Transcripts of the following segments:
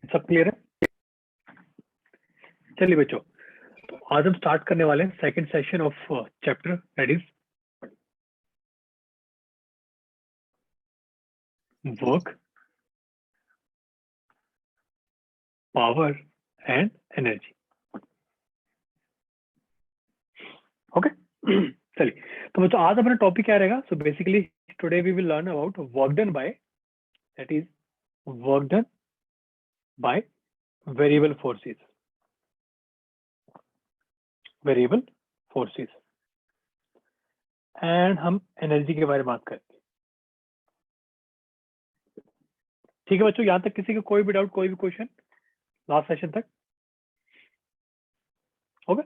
सब क्लियर है? चलिए बच्चों, तो आज हम स्टार्ट करने वाले हैं second session of chapter that is work, power and energy. Okay, चलिए तो बच्चों आज अपना टॉपिक क्या रहेगा? So basically today we will learn about work done by, that is work done by variable forces. Variable forces and हम energy के बारे में बात करेंगे। ठीक है बच्चों, यहाँ तक किसी का कोई भी डाउट, कोई भी क्वेश्चन लास्ट सेशन तक? ओके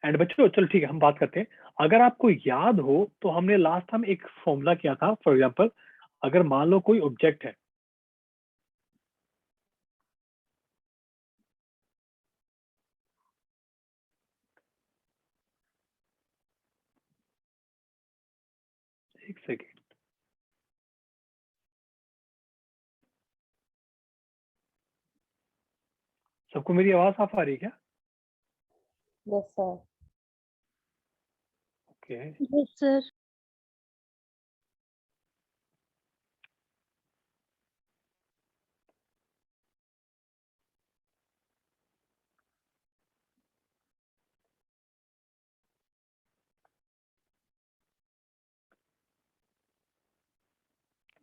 एंड बच्चों चलो ठीक है, हम बात करते हैं। अगर आपको याद हो तो हमने लास्ट टाइम एक फॉर्मूला किया था। फॉर एग्जांपल, अगर मान लो कोई ऑब्जेक्ट है, एक सेकेंड, सबको मेरी आवाज साफ आ रही है क्या? Yes sir. Okay yes sir.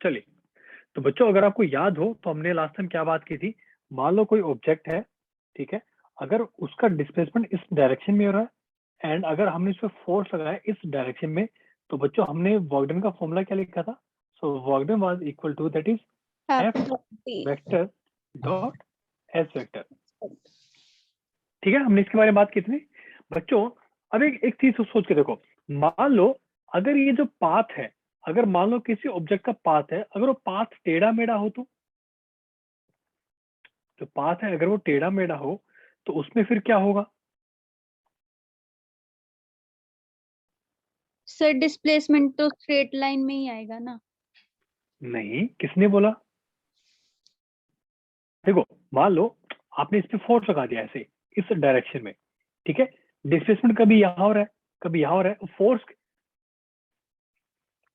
चलिए, तो बच्चों अगर आपको याद हो तो हमने लास्ट टाइम क्या बात की थी। मान लो कोई ऑब्जेक्ट है, ठीक है, अगर उसका डिस्प्लेसमेंट इस डायरेक्शन में हो रहा है एंड अगर हमने इस पर फोर्स लगाया इस डायरेक्शन में, तो बच्चों हमने वर्क डन का फॉर्मूला क्या लिखा था? So work done was equal to that is F vector dot S vector. ठीक है, हमने इसके बारे में बात की थी बच्चों। अब एक चीज सोच के देखो, मान लो अगर ये जो पाथ है, अगर मान लो किसी ऑब्जेक्ट का पाथ है, अगर वो पाथ टेढ़ा मेढ़ा हो, तो जो पाथ है अगर वो टेढ़ा मेढ़ा हो तो उसमें फिर क्या होगा? सर डिस्प्लेसमेंट तो स्ट्रेट लाइन में ही आएगा ना? नहीं, किसने बोला? देखो, मान लो आपने इस पे फोर्स लगा दिया ऐसे इस डायरेक्शन में, ठीक है, डिस्प्लेसमेंट कभी यहाँ हो रहा है, कभी यहाँ हो रहा है। फोर्स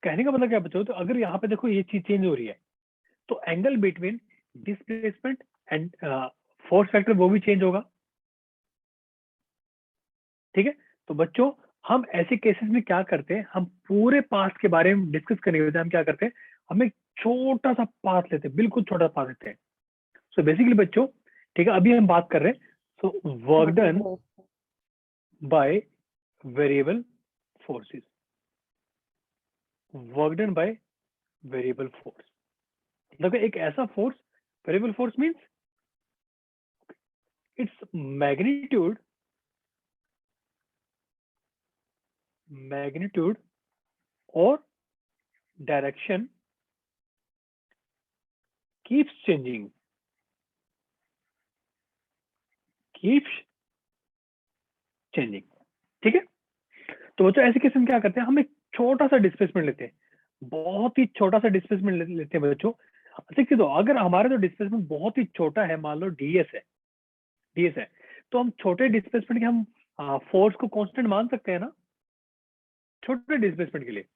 कहने का मतलब क्या बच्चों, तो अगर यहाँ पे देखो ये चीज चेंज हो रही है तो angle between displacement and force factor वो भी चेंज होगा। ठीक है, तो बच्चों हम ऐसे केसेस में क्या करते हैं, हम पूरे पाथ के बारे में डिस्कस करने के बजाय हम क्या करते हैं, हम एक छोटा सा पाथ लेते हैं, बिल्कुल छोटा पाथ लेते हैं। सो बेसिकली बच्चों, ठीक है, अभी हम बात कर रहे हैं सो work done by variable forces. Work done by variable force मतलब एक ऐसा force, variable force means its magnitude और direction keeps changing, keeps changing। ठीक है, तो बच्चों ऐसे केस में क्या करते हैं, हम एक छोटा सा डिस्प्लेसमेंट लेते हैं, बहुत ही छोटा सा डिस्प्लेसमेंट लेते हैं बच्चों। देखिए, तो अगर हमारा जो डिस्प्लेसमेंट बहुत ही छोटा है, मान लो डीएस है, तो हम छोटे डिस्प्लेसमेंट के हम फोर्स को कांस्टेंट मान सकते हैं ना, छोटे डिस्प्लेसमेंट के लिए।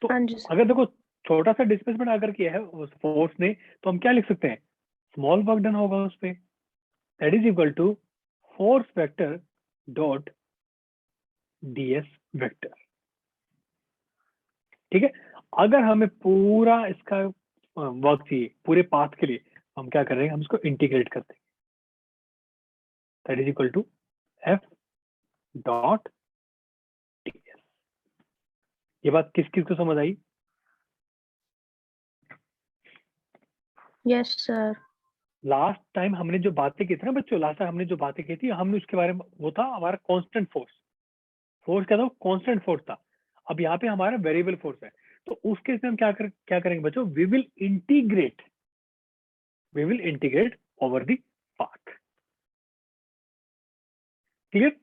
तो हाँ जी सर। अगर देखो छोटा सा डिस्प्लेसमेंट अगर किया है उस फोर्स ने, तो हम क्या लिख सकते हैं, स्मॉल वर्क डन होगा उस पे, that is equal to force vector dot DS vector. ठीक है, अगर हमें पूरा इसका वर्क चाहिए पूरे पाथ के लिए, हम क्या करेंगे, हम इसको इंटीग्रेट करते हैं, that is equal to F dot DS. ये बात किस किस को समझ आई? Yes sir. लास्ट टाइम हमने जो बातें की थी ना बच्चों, लास्ट टाइम हमने जो बातें की थी, हमने उसके बारे में, वो था हमारा कांस्टेंट फोर्स। फोर्स क्या था? कांस्टेंट फोर्स था। अब यहाँ पे हमारा वेरिएबल फोर्स है, तो उस केस में हम क्या करेंगे बच्चों, we will integrate over the path. Clear?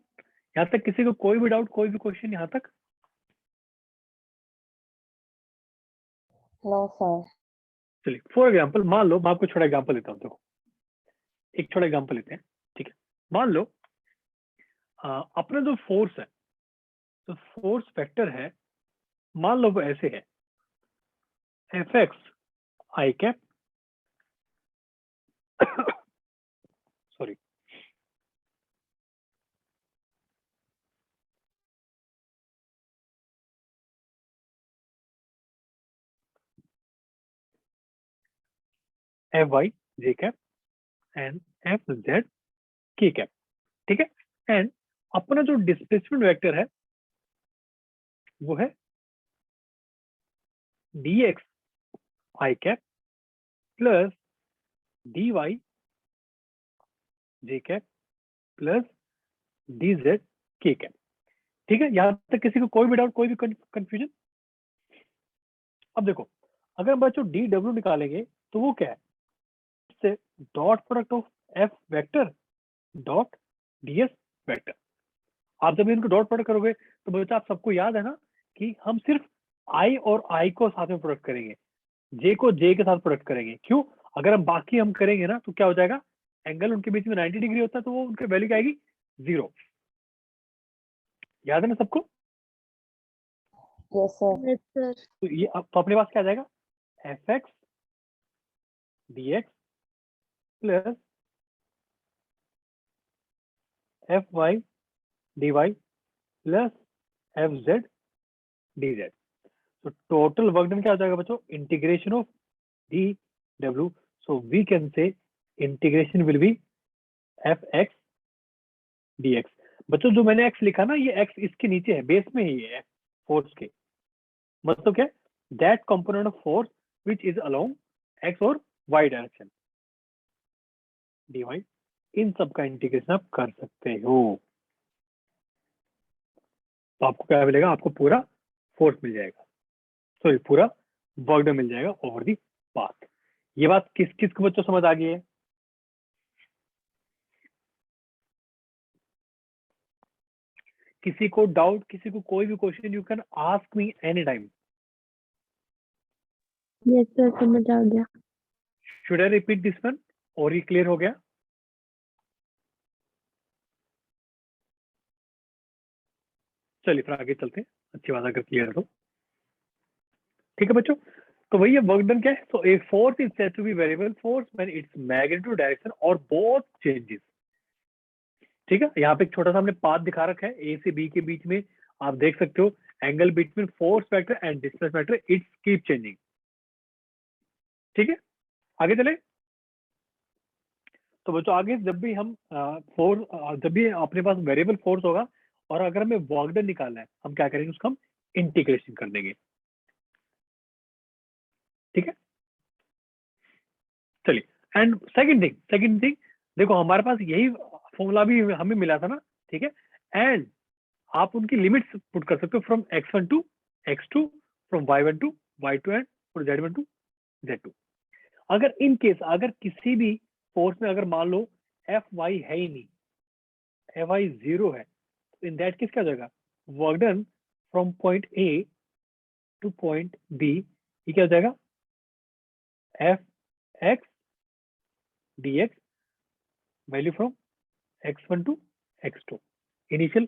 यहाँ तक किसी को कोई भी डाउट, कोई भी क्वेश्चन यहाँ तक? No sir. चलिए फॉर एग्जाम्पल मान लो, मैं आपको छोटा एग्जाम्पल देता हूँ। देखो एक छोटा एग्जाम्पल लेते हैं, ठीक है। मान लो अपना जो फोर्स है, तो फोर्स वेक्टर है, मान लो वो ऐसे है, F X I cap sorry F Y J cap and F Z के कैप, ठीक है। एंड अपना जो डिस्प्लेसमेंट वेक्टर है वो है D X I cap plus D Y J cap plus D Z के कैप, ठीक है। यहां तक किसी को कोई भी डाउट, कोई भी कंफ्यूजन? अब देखो, अगर बच्चों डी डब्ल्यू निकालेंगे तो वो क्या है, इससे dot product of F vector dot D S vector. आप जब इनको डॉट प्रोडक्ट करोगे तो बच्चा आप सबको याद है ना कि हम सिर्फ आई और आई को साथ में प्रोडक्ट करेंगे, जे को जे के साथ प्रोडक्ट करेंगे। क्यों? अगर हम बाकी हम करेंगे ना तो क्या हो जाएगा, एंगल उनके बीच में 90 डिग्री होता है तो वो उनके वैल्यू क्या आएगी, 0। याद है ना सबको? Yes sir. Yes sir. तो ये तो अपने पास क्या आ जाएगा, F X D X plus F Y D Y plus F Z D Z. तो टोटल वर्क डन क्या हो जाएगा बच्चों, integration of D W. So we can say integration will be F X D X. बच्चों जो मैंने x लिखा ना, ये एक्स इसके नीचे है, बेस में ही है फोर्स के, मतलब क्या, that component of force which is along x और वाई डायरेक्शन डी वाई। इन सब का इंटीग्रेशन आप कर सकते हो, तो आपको क्या मिलेगा, आपको पूरा फोर्स मिल जाएगा, सॉरी पूरा वर्क डन मिल जाएगा ओवर दी पाथ। ये बात किस किस को बच्चों समझ आ गई है? किसी को डाउट, किसी को कोई भी question, you can ask me any time. Yes sir, समझ आ गया। Should I repeat this one, और ये क्लियर हो गया? चलिए फिर आगे चलते हैं, अच्छी बात अगर क्लियर है तो। ठीक है बच्चों, तो वही है वर्क डन क्या है। तो a force is said to be variable force when its magnitude direction और बोथ चेंजेस। ठीक है, यहाँ पे एक छोटा सा हमने पाथ दिखा रखा है, ए से बी के बीच में आप देख सकते हो, angle between force vector and displacement vector it's keep changing. ठीक है, आगे चले। तो बच्चों आगे जब भी हम फोर्स, जब भी अपने पास वेरिएबल फोर्स होगा और अगर हमें वर्क डन निकालना है, हम क्या करेंगे, उसका हम इंटीग्रेशन कर देंगे। ठीक है, चलिए। एंड सेकंड थिंग, देखो हमारे पास यही फॉर्मूला भी हमें मिला था ना, ठीक है। एंड आप उनकी लिमिट्स पुट कर सकते हो, from x1 to x2, from y1 to y2 and from z1 to z2। अगर इन केस, अगर किसी भी फोर्स में अगर मान लो एफ वाई है ही नहीं, एफ वाई 0 है, तो इन दैट केस क्या हो जाएगा, work done from point A to point B, ये क्या हो जाएगा, F X D X value from x1 to x2, initial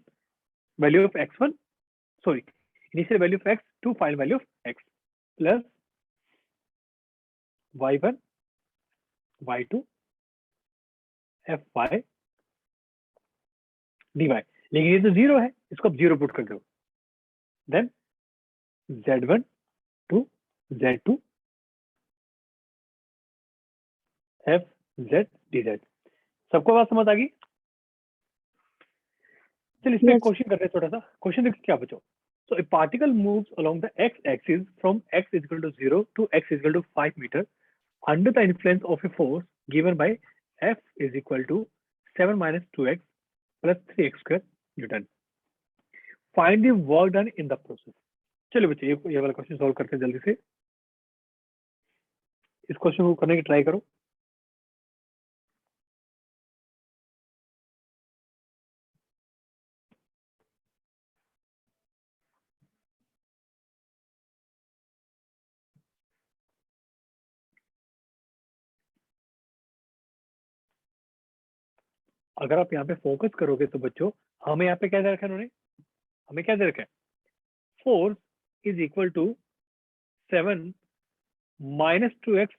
value of x1, sorry, initial value of x to final value of x plus y1 y2 fy dy। लेकिन ये तो 0 है, इसको आप 0 पुट कर दो, then z1 to z2 f z dz। सबको बात समझ आ गई? चलिए इसमें Yes. क्वेश्चन करते हैं, छोटा सा क्वेश्चन देखिए क्या बच्चों। So a particle moves along the x-axis from x is equal to 0 to x is equal to 5 meter under the influence of a force given by F is equal to 7 minus 2x plus 3x square Newton. Find the work done in the process. चलिए बच्चे ये वाला question solve करते हैं जल्दी से। इस question को करने की ट्राई करो। अगर आप यहाँ पे फोकस करोगे तो बच्चों हमें यहाँ पे क्या दे रखा है उन्होंने, हमें क्या दे रखा है, force is equal to 7 minus 2x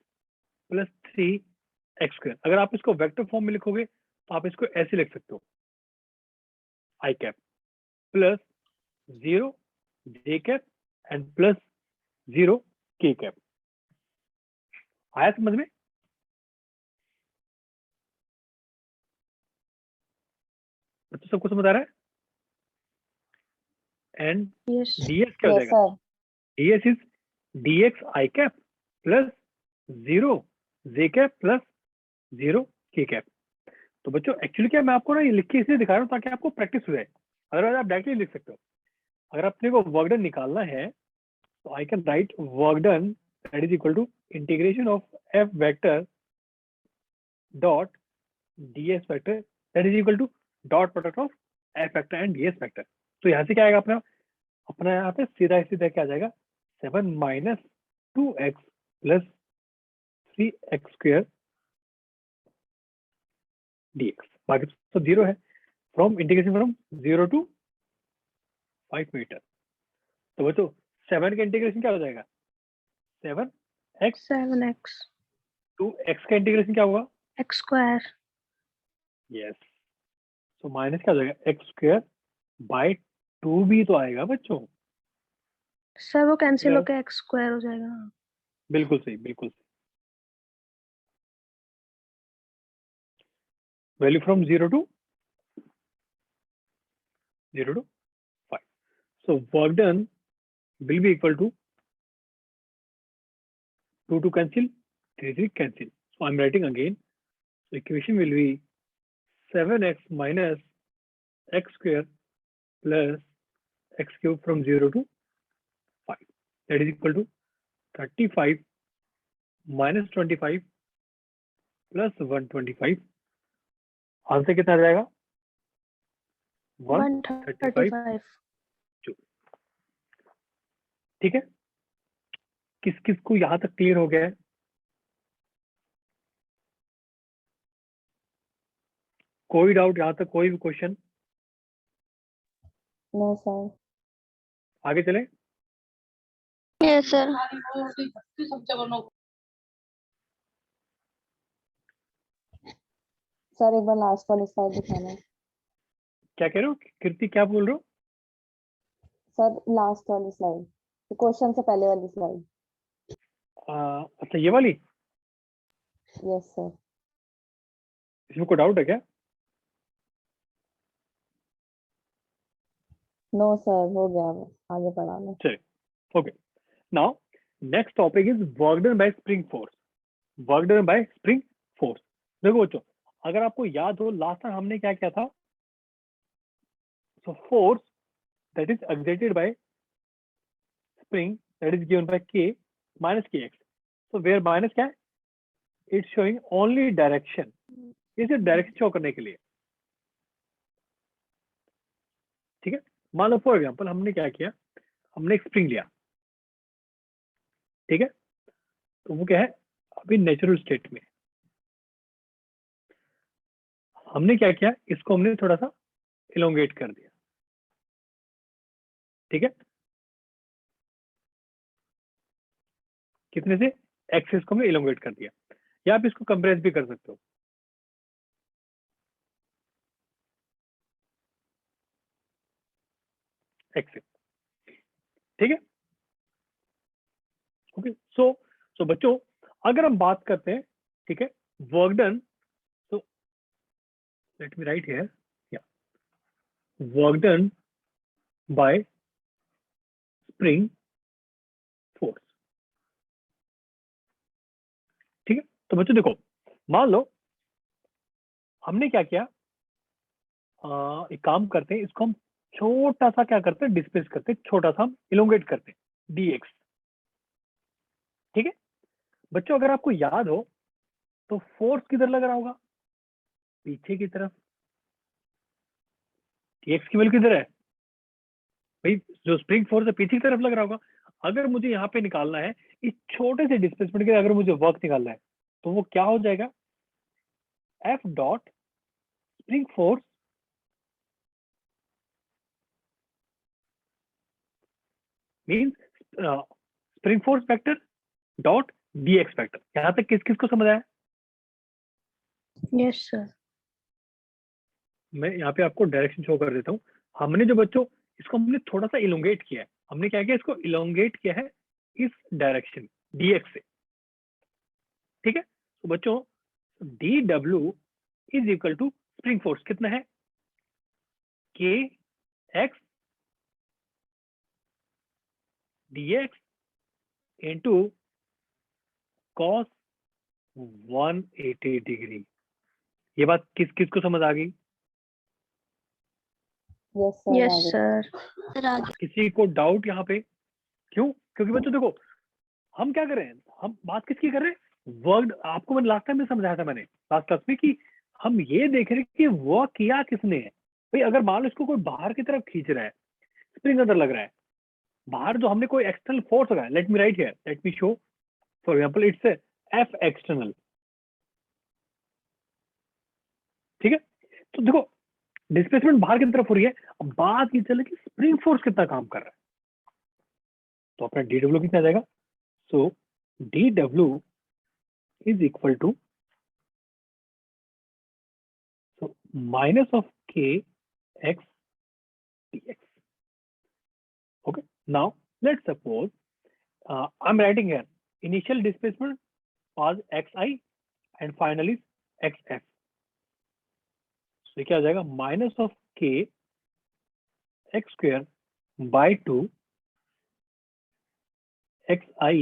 plus 3x square. अगर आप इसको वेक्टर फॉर्म में लिखोगे तो आप इसको ऐसे लिख सकते हो, I cap plus 0 J cap and plus 0 K cap. आया समझ में? तो सबको समझ आ रहा है? एंड यस ds क्या हो यस जाएगा, sir. ds is dx I cap plus 0 J cap plus 0 K cap. तो बच्चों एक्चुअली क्या मैं आपको ना ये लिख के इसलिए दिखा रहा हूँ ताकि आपको प्रैक्टिस हो जाए, अदरवाइज आप डायरेक्टली लिख सकते हो। अगर अपने को वर्क डन निकालना है तो I can write work done that is equal to integration of F vector dot ds vector that is equal to dot product of F vector and ds vector. तो यहाँ से क्या आएगा अपना अपना यहाँ पे सीधा सीधा क्या आ जाएगा, 7 minus 2x plus 3x square dx, बाकी तो जीरो है। From integration from 0 to 5 metre. तो बच्चों 7 का इंटीग्रेशन क्या हो जाएगा, 7x 7x 2x का इंटीग्रेशन क्या होगा, x स्क्वायर। यस। तो माइनस क्या हो जाएगा, x स्क्वायर बाय 2 भी तो आएगा बच्चों। सर वो कैंसिल Yes. होकर x स्क्वायर हो जाएगा। बिल्कुल सही, बिल्कुल सही। Value from 0 to 5। So work done will be equal to 2 cancel, 3 cancel. So I'm writing again. So equation will be 7x minus x square plus x cube from 0 to 5. That is equal to 35 minus 25 plus 125. Answer कितना आ जाएगा, 135 joule. ठीक है, किस किस को यहां तक क्लियर हो गया है? कोई डाउट यहाँ तक, कोई भी क्वेश्चन? No sir. आगे चले। Yes sir. सर एक बार लास्ट वाली स्लाइड दिखाना। क्या कह रहे हो कीर्ति, क्या बोल रहे हो? सर लास्ट वाली स्लाइड, क्वेश्चन से पहले वाली स्लाइड। अच्छा ये वाली, यस सर। इसमें कोई डाउट है क्या? नो सर, हो गया, आगे पढ़ाना। चलिए, okay. Now next topic is work done by spring force. Work done by spring force. देखो बच्चों, अगर आपको याद हो लास्ट टाइम हमने क्या किया था, so force that is exerted by spring that is given by k minus kx. so where minus क्या है, इट्स शोइंग ओनली डायरेक्शन, ये सिर्फ डायरेक्शन शो करने के लिए। ठीक है, मान लो फॉर एग्जांपल हमने क्या किया, हमने एक स्प्रिंग लिया, ठीक है, तो वो क्या है अभी नेचुरल स्टेट में। हमने क्या किया, इसको हमने थोड़ा सा इलोंगेट कर दिया, ठीक है, कितने से, एक्सेस को हमने इलोंगेट कर दिया, या आप इसको कंप्रेस भी कर सकते हो। एक्सेस, ठीक है, ओके। सो बच्चों अगर हम बात करते हैं, ठीक है, work done, so let me write here, yeah, work done by spring force। ठीक है, तो बच्चों देखो, मान लो हमने क्या किया, एक काम करते हैं, इसको हम छोटा सा क्या करते हैं, डिस्प्लेस करते हैं, छोटा सा हम इलोंगेट करते हैं dx। ठीक है बच्चों, अगर आपको याद हो तो फोर्स किधर लग रहा होगा, पीछे की तरफ। dx की वैल्यू किधर है भाई, जो स्प्रिंग फोर्स है पीछे की तरफ लग रहा होगा। अगर मुझे यहाँ पे निकालना है इस छोटे से डिस्प्लेसमेंट के, अगर मुझे वर्क निकालना है तो वो क्या हो जाएगा, F dot spring force means spring force vector dot dx vector. यहाँ तक किस किस को समझ आया? Yes sir. मैं यहाँ पे आपको डायरेक्शन शो कर देता हूँ। हमने जो बच्चों इसको हमने थोड़ा सा इलोंगेट किया है। हमने क्या किया, इसको इलोंगेट किया है इस डायरेक्शन dx से, ठीक है। तो बच्चों dw is equal to spring force कितना है, kx dx into cos 180 degree. ये बात किस किस को समझ आ गई? यस सर, यस आगे। सर। किसी को डाउट यहाँ पे? क्यों? क्योंकि बच्चों देखो हम क्या कर रहे हैं, हम बात किसकी कर रहे हैं, वर्क। आपको मैंने लास्ट टाइम में समझाया था, मैंने लास्ट क्लास में, कि हम ये देख रहे हैं कि वर्क किया किसने है। भाई अगर मान लो इसको कोई बाहर की तरफ खींच रहा है, स्प्रिंग अंदर लग रहा है, बाहर जो हमने कोई एक्सटर्नल फोर्स लगाया, let me right here, late me show for example it's F external, ठीक है। तो देखो डिस्प्लेसमेंट बाहर की तरफ हो रही है। अब बात ये चले कि स्प्रिंग फोर्स कितना काम कर रहा है, तो अपना dw कितना आ जाएगा, so dw is equal to minus of kx dx. Okay, now let's suppose I'm writing here initial displacement was xi and final is xf. So ये क्या आ जाएगा, minus of k x square by 2 xi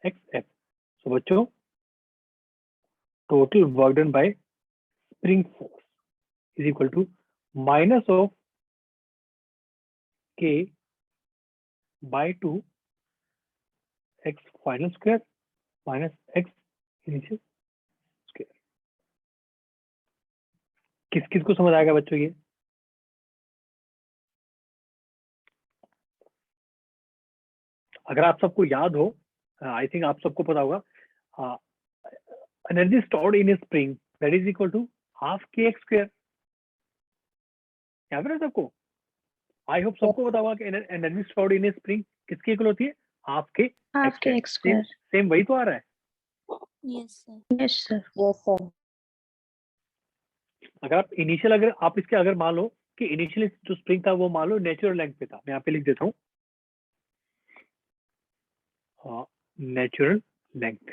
xf. So बच्चों total work done by spring force is equal to minus of k by 2 x final square minus x initial square. किस किस को समझ आएगा बच्चों ये? अगर आप सबको याद हो, आई थिंक आप सबको पता होगा, energy stored in a spring that is equal to half K X square. याद है सबको? आई होप सबको पता होगा कि energy stored in a spring किसकी इक्वल होती है, half K X square. Same वही तो आ रहा है। Yes sir. Yes sir. Yes sir. अगर आप इनिशियल, अगर आप इसके अगर मान लो कि इनिशियल जो स्प्रिंग था वो मान लो नेचुरल लेंथ पे था, मैं यहाँ पे लिख देता हूँ नेचुरल लेंथ,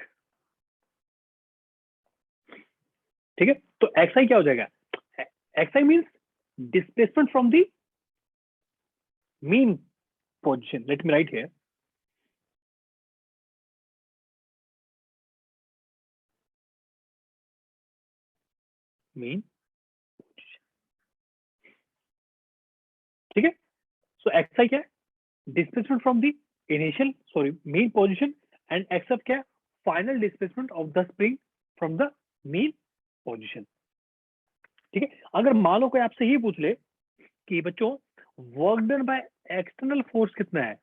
ठीक है। तो एक्स आई क्या हो जाएगा, x I means displacement from the mean position. Let me right here, mean position, ठीक है। सो एक्स आई क्या है, displacement from the initial mean position, and x F क्या है, final displacement of the spring from the mean position, ठीक है। अगर मान लो कोई आपसे ही पूछ ले कि बच्चों work done by external force कितना है,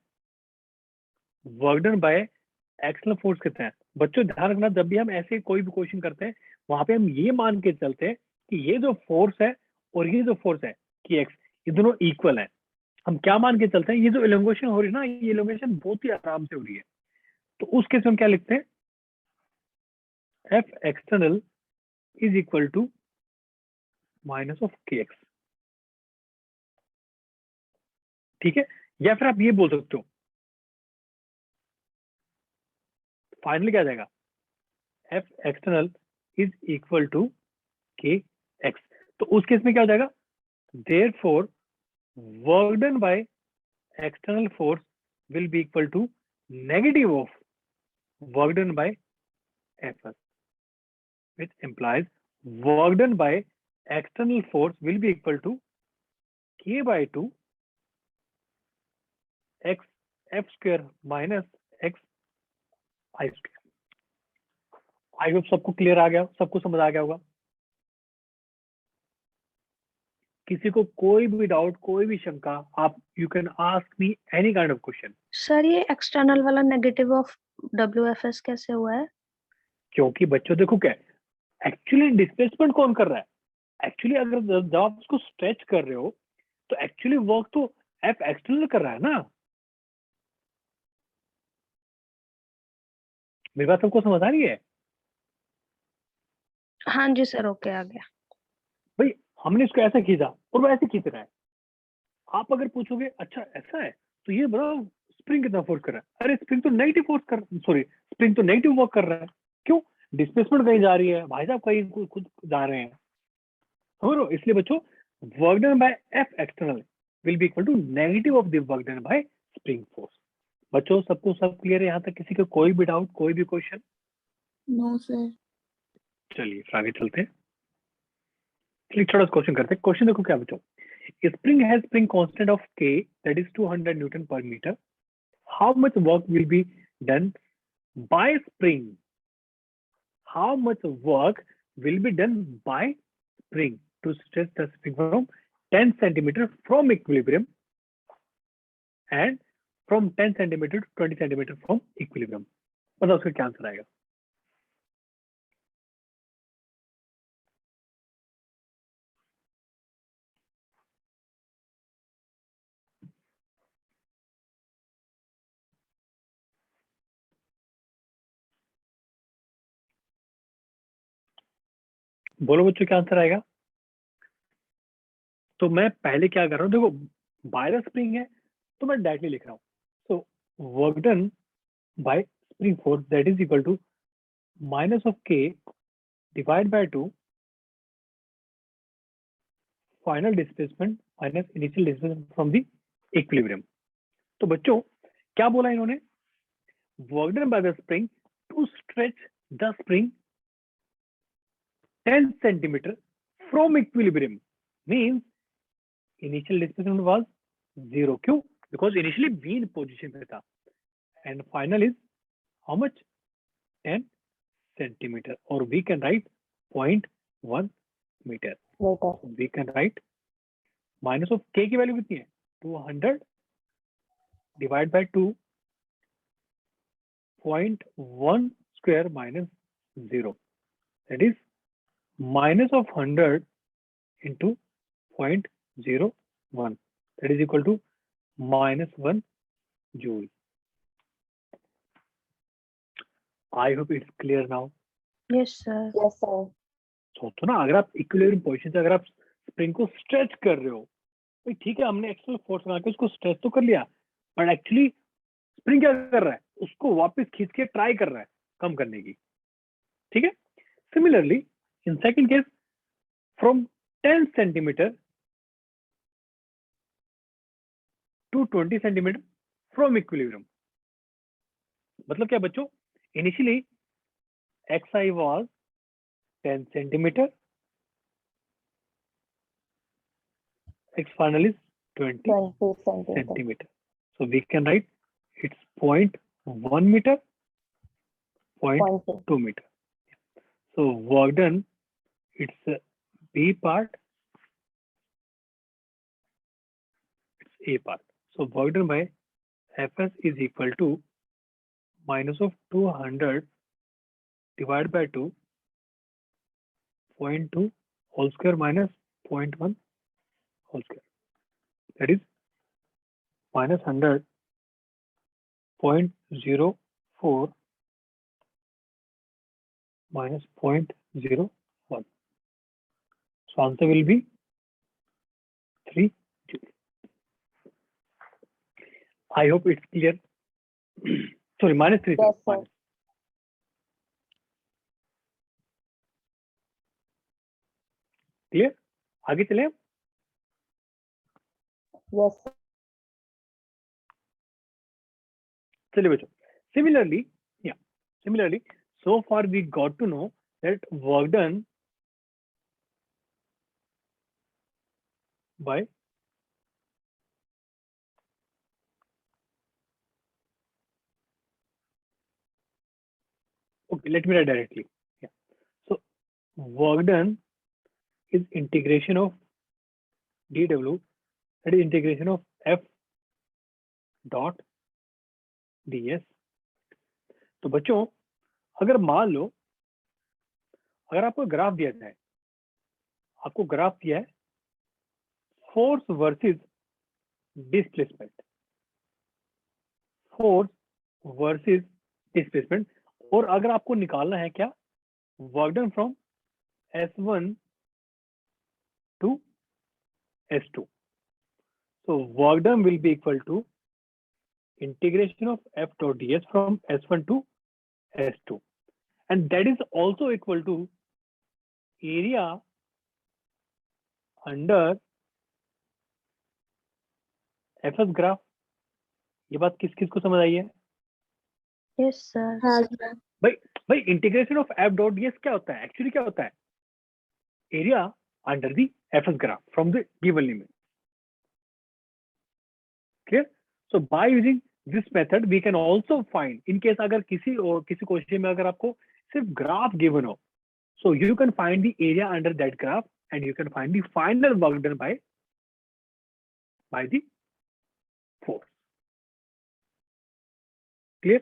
work done by external force कितना है, बच्चों ध्यान रखना जब भी हम ऐसे कोई भी क्वेश्चन करते हैं वहां पे हम ये मान के चलते हैं कि ये जो फोर्स है और ये जो फोर्स है कि एक्स, ये दोनों इक्वल है। हम क्या मान के चलते हैं, ये जो इलोंगेशन हो रही है ना, ये इलोंगेशन बहुत ही आराम से हो रही है। तो उस केस में हम क्या लिखते हैं, F external is equal to minus of K X, ठीक है। या फिर आप ये बोल सकते हो, फाइनली क्या आ जाएगा, F external is equal to K X. तो उस केस में क्या हो जाएगा, therefore work done by external force will be equal to negative of work done by F, which implies work done by external force will be equal to k by 2 x f square minus x I square. I hope सबको clear आ गया, सबको समझ आ गया होगा। किसी को कोई भी डाउट, कोई भी शंका, आप you can ask me any kind of question. Sir ये एक्सटर्नल वाला नेगेटिव ऑफ WFS कैसे हुआ है? क्योंकि बच्चों देखो क्या एक्चुअली डिस्प्लेसमेंट कौन कर रहा है, एक्चुअली अगर जब आप उसको स्ट्रेच कर रहे हो तो एक्चुअली वर्क तो एफ एक्सटर्नल कर रहा है ना। मेरी बात सबको समझ आ रही है? हाँ जी सर, ओके आ गया। भाई हमने इसको ऐसा खींचा और वो ऐसे खींच रहा है। आप अगर पूछोगे अच्छा ऐसा है तो ये बताओ स्प्रिंग कितना फोर्स कर रहा है। अरे स्प्रिंग तो नेगेटिव फोर्स कर, सॉरी स्प्रिंग तो नेगेटिव वर्क कर रहा है। क्यों? डिस्प्लेसमेंट कहीं जा रही है, भाई साहब कहीं खुद जा रहे हैं, समझ लो। इसलिए बच्चों work done by F external will be equal to negative of the work done by spring force. बच्चों सबको सब क्लियर है यहाँ तक? किसी का कोई भी डाउट, कोई भी क्वेश्चन? No sir. चलिए फिर आगे चलते हैं। चलिए थोड़ा क्वेश्चन करते हैं। क्वेश्चन देखो क्या बच्चों, spring has spring constant of K that is 200 newton per metre. How much work will be done by spring? How much work will be done by spring to stretch the spring from 10 centimeter from equilibrium and from 10 centimeter to 20 centimeter from equilibrium। बताओ उसका क्या answer आएगा? बोलो बच्चों क्या answer आएगा? तो मैं पहले क्या कर रहा हूँ, देखो बाय द स्प्रिंग है तो मैं डायरेक्टली लिख रहा हूँ। So work done by spring force that is equal to minus of K divide by 2 final displacement minus initial displacement from the equilibrium. तो बच्चों क्या बोला इन्होंने? Work done by the spring to stretch the spring 10 centimeter from equilibrium means initial displacement was 0. क्यों? Because initially V in position पे था and final is how much? 10 centimeter or we can write 0.1 meter. later. So we can write minus of K की value कितनी है? 200 divide by 2 0.1 square minus 0, that is minus of 100 into 0.01, that is equal to -1 joule. I hope it's clear now. Yes sir. Yes, sir. तो ना अगर आप equilibrium position से अगर आप स्प्रिंग को स्ट्रेच कर रहे हो, भाई ठीक है हमने एक्सटर्नल फोर्स लगा के उसको स्ट्रेच तो कर लिया, बट एक्चुअली स्प्रिंग क्या कर रहा है? उसको वापस खींच के ट्राई कर रहा है कम करने की। ठीक है। Similarly in second case from 10 centimetre to 20 centimetre from equilibrium. मतलब क्या बच्चों? Initially xi was 10 centimeter, x final is 20 20 centimeter. centimeter. So we can write it's 0.1 meter, 0.2 0.2. meter. So work done, it's B part, it's A part. So work done by Fs is equal to minus of 200 divided by 2, 0.2 whole square minus 0.1 whole square. That is minus 100, 0.04 minus 0.01. So answer will be 3 joule. I hope it's clear. Sorry, minus 3. Yes, sir. Minus. Clear? आगे चले हम? Yes, sir. चलिए बच्चों. Similarly, so far we got to know that work done by okay, let me write directly. Yeah. So work done is integration of dw, that is integration of f dot ds. तो बच्चों अगर मान लो अगर आपको graph दिया जाए, आपको graph दिया है force versus displacement, force versus displacement, और अगर आपको निकालना है क्या, work done from S1 to S2. So work done will be equal to integration of F dot ds from S1 to S2, and that is also equal to area under FS graph. ये बात किस किस को समझ आई है? Yes, sir. हाँ sir. भाई integration of F dot ds क्या होता है? एक्चुअली क्या होता है? Area under the FS graph from the given limit. Clear? So by using this method we can also find, in case अगर किसी क्वेश्चन में अगर आपको सिर्फ ग्राफ गिवन हो, so you can find the area under that graph and you can find the final work done by the force. Clear?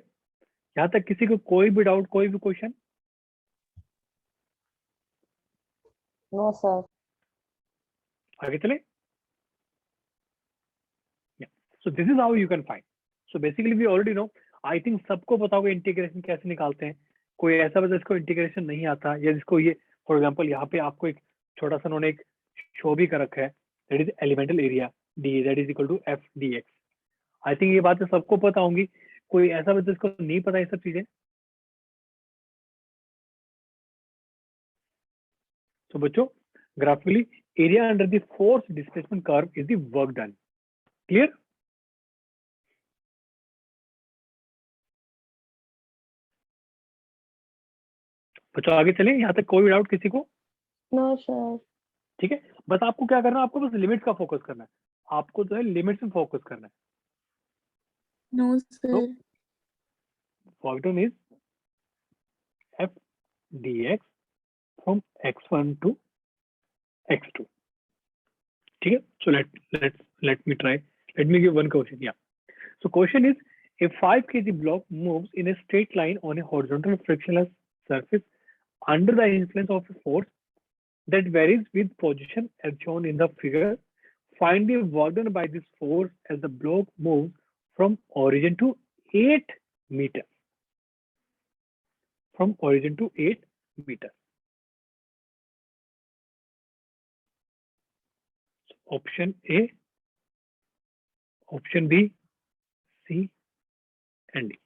यहाँ तक किसी को कोई भी डाउट, कोई भी क्वेश्चन? No sir. आगे चले? So this is how you can find. So basically we already know. I think सबको पता होगा इंटीग्रेशन कैसे निकालते हैं. कोई ऐसा बच्चा जिसको इंटीग्रेशन नहीं आता या जिसको ये, फॉर एग्जांपल यहाँ पे आपको एक छोटा सा उन्होंने एक शो भी कर रखा है, that is elemental area D, that is equal to F D X. I think ये बातें सबको पता होंगी. कोई ऐसा बच्चा जिसको नहीं पता ये सब चीजें? तो बच्चों graphically area under the force displacement curve is the work done. Clear? बच्चों आगे चले, यहाँ तक कोई डाउट किसी को? No sir. ठीक है, बस आपको क्या करना है, आपको बस लिमिट्स का फोकस करना है. आपको जो है लिमिट्स में फोकस करना है. No sir. Work done is F D X from x1 to x2. ठीक है, so let me try. Let me give one question. Yeah. So question is, a 5 kg block moves in a straight line on a horizontal frictionless surface under the influence of a force that varies with position as shown in the figure. Find the work done by this force as the block moves from origin to 8 meters. From origin to 8 meters. Option A, option B, C, and D.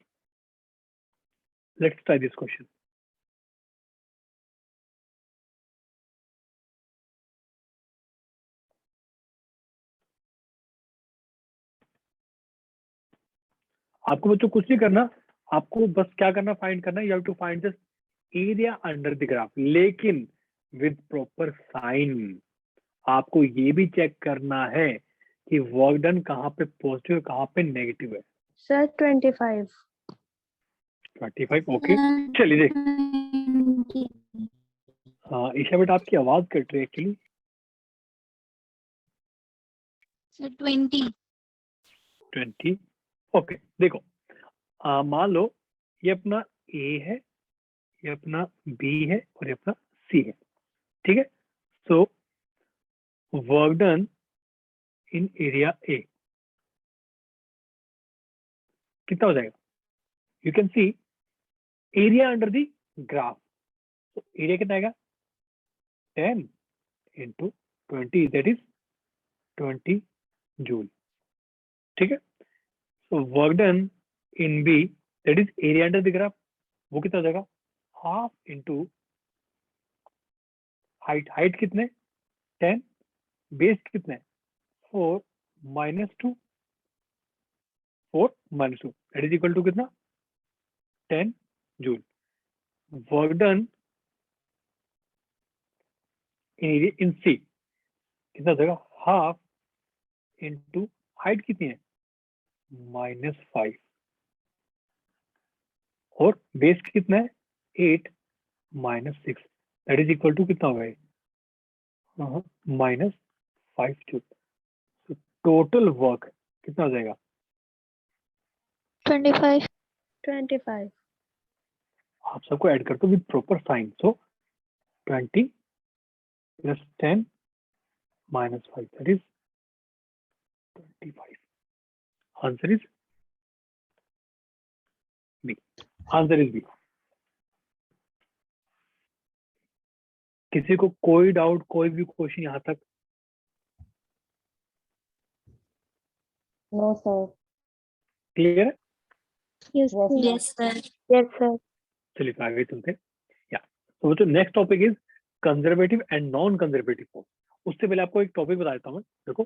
Let's try this question. आपको बच्चों कुछ नहीं करना, आपको बस क्या करना, find करना. You have to find just area under the graph, लेकिन विद प्रॉपर साइन. आपको ये भी चेक करना है कि वर्क डन कहाँ पे पॉजिटिव है, कहाँ पे नेगेटिव है. Sir, 25. 25. ओके, चलिए देख. हाँ ईशा बेटा आपकी आवाज कट रही है एक्चुअली. सर 20. 20. ओके देखो, मान लो ये अपना A है, ये अपना B है और ये अपना C है. ठीक है, सो work done in area A कितना हो जाएगा? You can see area under the graph. तो एरिया कितना आएगा? 10 into 20, दैट इज 20 जूल. ठीक है, so work done in B, that is area under the graph, वो कितना हो जाएगा? Half into height. हाइट कितने? 10. बेस कितने? 4 minus 2. 4 minus 2, that is equal to कितना? 10 joule. Work done in C कितना हो जाएगा? हाफ इंटू हाइट कितनी है? -5 और बेस कितना है? 8 minus 6, that is equal to कितना होगा? -5 जूल. टोटल वर्क कितना हो जाएगा? 25. 25. आप सबको ऐड कर दो with proper sign. So 20 plus 10 minus 5, that is 25. Answer is B. Answer is B. किसी को कोई डाउट, कोई भी क्वेश्चन यहाँ तक? No, sir. क्लियर है? Yes, Yes, sir. sir. Yes, sir. चलिए आगे चलते हैं। या तो जो next topic is conservative and non conservative force. उससे पहले आपको एक टॉपिक बता देता हूँ मैं। देखो,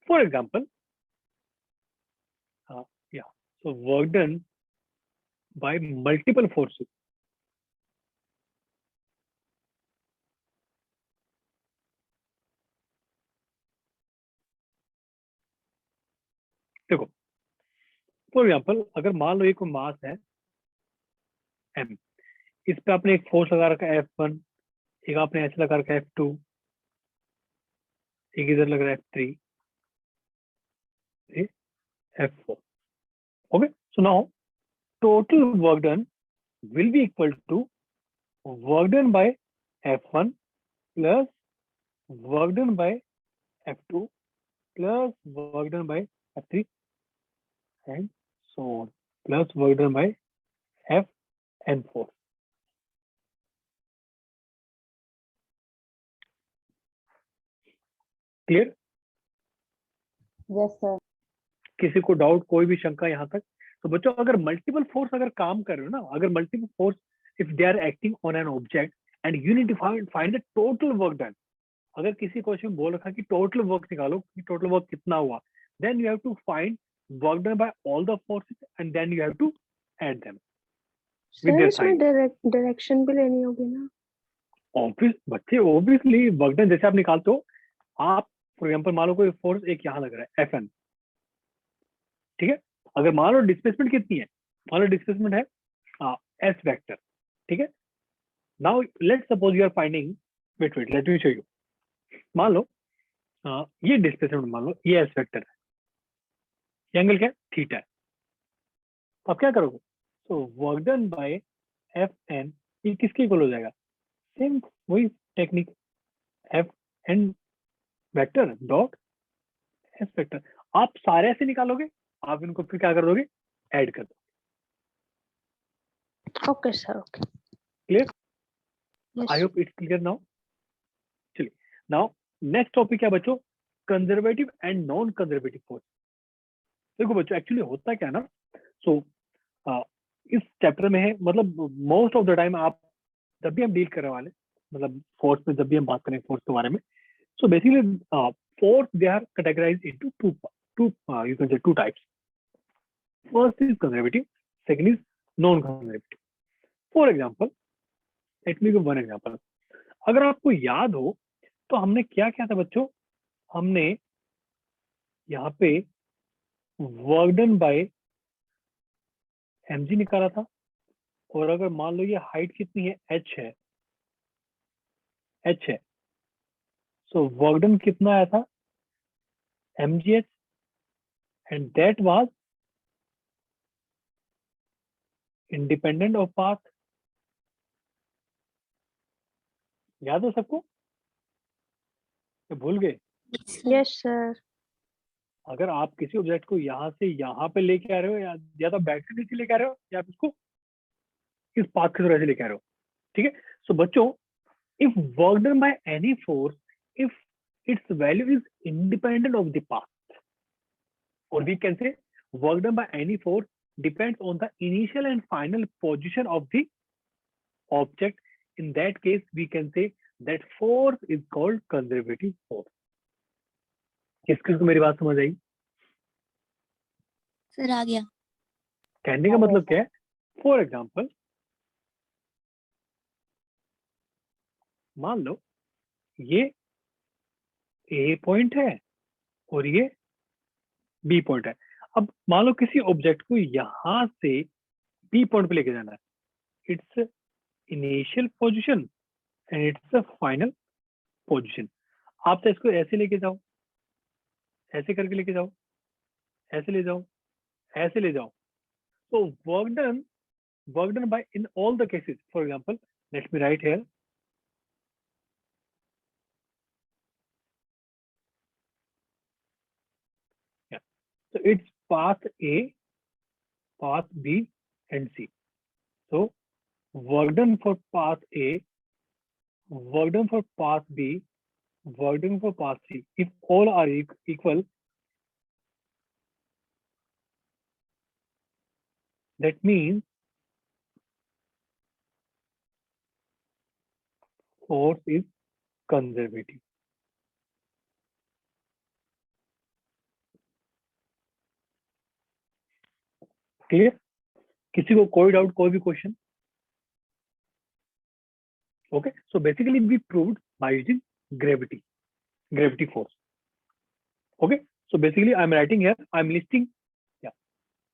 फॉर एग्जांपल, या सो work done bye multiple forces. देखो, फॉर एग्जांपल, अगर मान लो ये कोई मास है m, इस पे आपने एक फोर्स लगा रखा है F1, एक आपने ऐसे लगा रखा है F2, एक इधर लग रहा है F3, F4। Okay, so now total work done will be equal to work done by F1 plus work done by F2 plus work done by F3 and so on, plus work done by F and 4. Clear? Yes, sir. किसी को doubt, कोई भी शंका यहाँ तक? तो बच्चों, अगर मल्टीपल फोर्स अगर काम कर रहे हो ना, अगर multiple force if they are acting on an object and you need to find the total work done. अगर किसी क्वेश्चन में बोल रखा कि टोटल वर्क निकालो कि टोटल वर्क कितना हुआ, then you have to find work done by all the forces and then you have to add them Sir, with their इसमें sign. डायरेक्शन भी लेनी होगी ना? बच्चे ऑब्वियसली वर्क डन जैसे आप निकालते हो, आप फॉर एग्जांपल मान लो कोई फोर्स एक यहाँ लग रहा है Fn, ठीक है? अगर मान लो डिस्प्लेसमेंट कितनी है, मान लो डिस्प्लेसमेंट है S वेक्टर, ठीक है? Now let's suppose you are finding, wait let me show you. मान लो ये डिस्प्लेसमेंट, मान लो ये S वेक्टर है, ये एंगल क्या है? थीटा है। तो आप क्या करोगे? तो वर्क डन बाय Fn ये किसके इक्वल हो जाएगा? सेम वही technique, Fn vector dot S vector. आप सारे ऐसे निकालोगे, आप इनको फिर क्या कर दोगे? ऐड कर दो। Okay, sir. Okay. Clear? Yes. I hope it's clear now. चलिए, नाउ नेक्स्ट टॉपिक क्या बच्चों? Conservative and non conservative force. देखो बच्चों, एक्चुअली होता क्या ना, सो इस चैप्टर में है, मतलब मोस्ट ऑफ द टाइम आप जब भी हम डील करने वाले, मतलब फोर्स में जब भी हम बात करें फोर्स के बारे में, so basically force they are categorized into two you can say two types. First is conservative, second is non conservative. For example, let me give one example. अगर आपको याद हो तो हमने क्या किया था बच्चों? हमने यहाँ पे वर्क डन बाय mg निकाला था, और अगर मान लो ये हाइट कितनी है? h है, सो वर्क डन कितना आया था? mgh, and that was independent of path. याद है सबको? भूल गए? Yes, sir. अगर आप किसी ऑब्जेक्ट को यहाँ से यहाँ पे लेके आ रहे हो, या तो बैक से नीचे लेके आ रहे हो, या आप इसको इस पाथ की तरह से लेके आ रहे हो, ठीक है? सो बच्चों, if work done by any force, if its value is independent of the path, or we can say work done by any force depends on the initial and final position of the object. In that case, we can say that force is called conservative force. किसको मेरी बात समझ आई? Sir आ गया। कहने का मतलब क्या है? फॉर एग्जाम्पल, मान लो ये A पॉइंट है और ये B पॉइंट है। अब मान लो किसी ऑब्जेक्ट को यहां से B पॉइंट पे लेके जाना है, it's initial position and it's final position. आप तो इसको ऐसे लेके जाओ, ऐसे करके लेके जाओ, ऐसे ले जाओ, ऐसे ले जाओ। तो work done bye in all the cases, for example let me right here, path A, path B, and C. So work done for path A, work done for path B, work done for path C. If all are equal, that means force is conservative. Clear? किसी को कोई doubt, कोई भी question? Okay, so basically we proved by using gravity force. Okay, so basically I'm writing here, I'm listing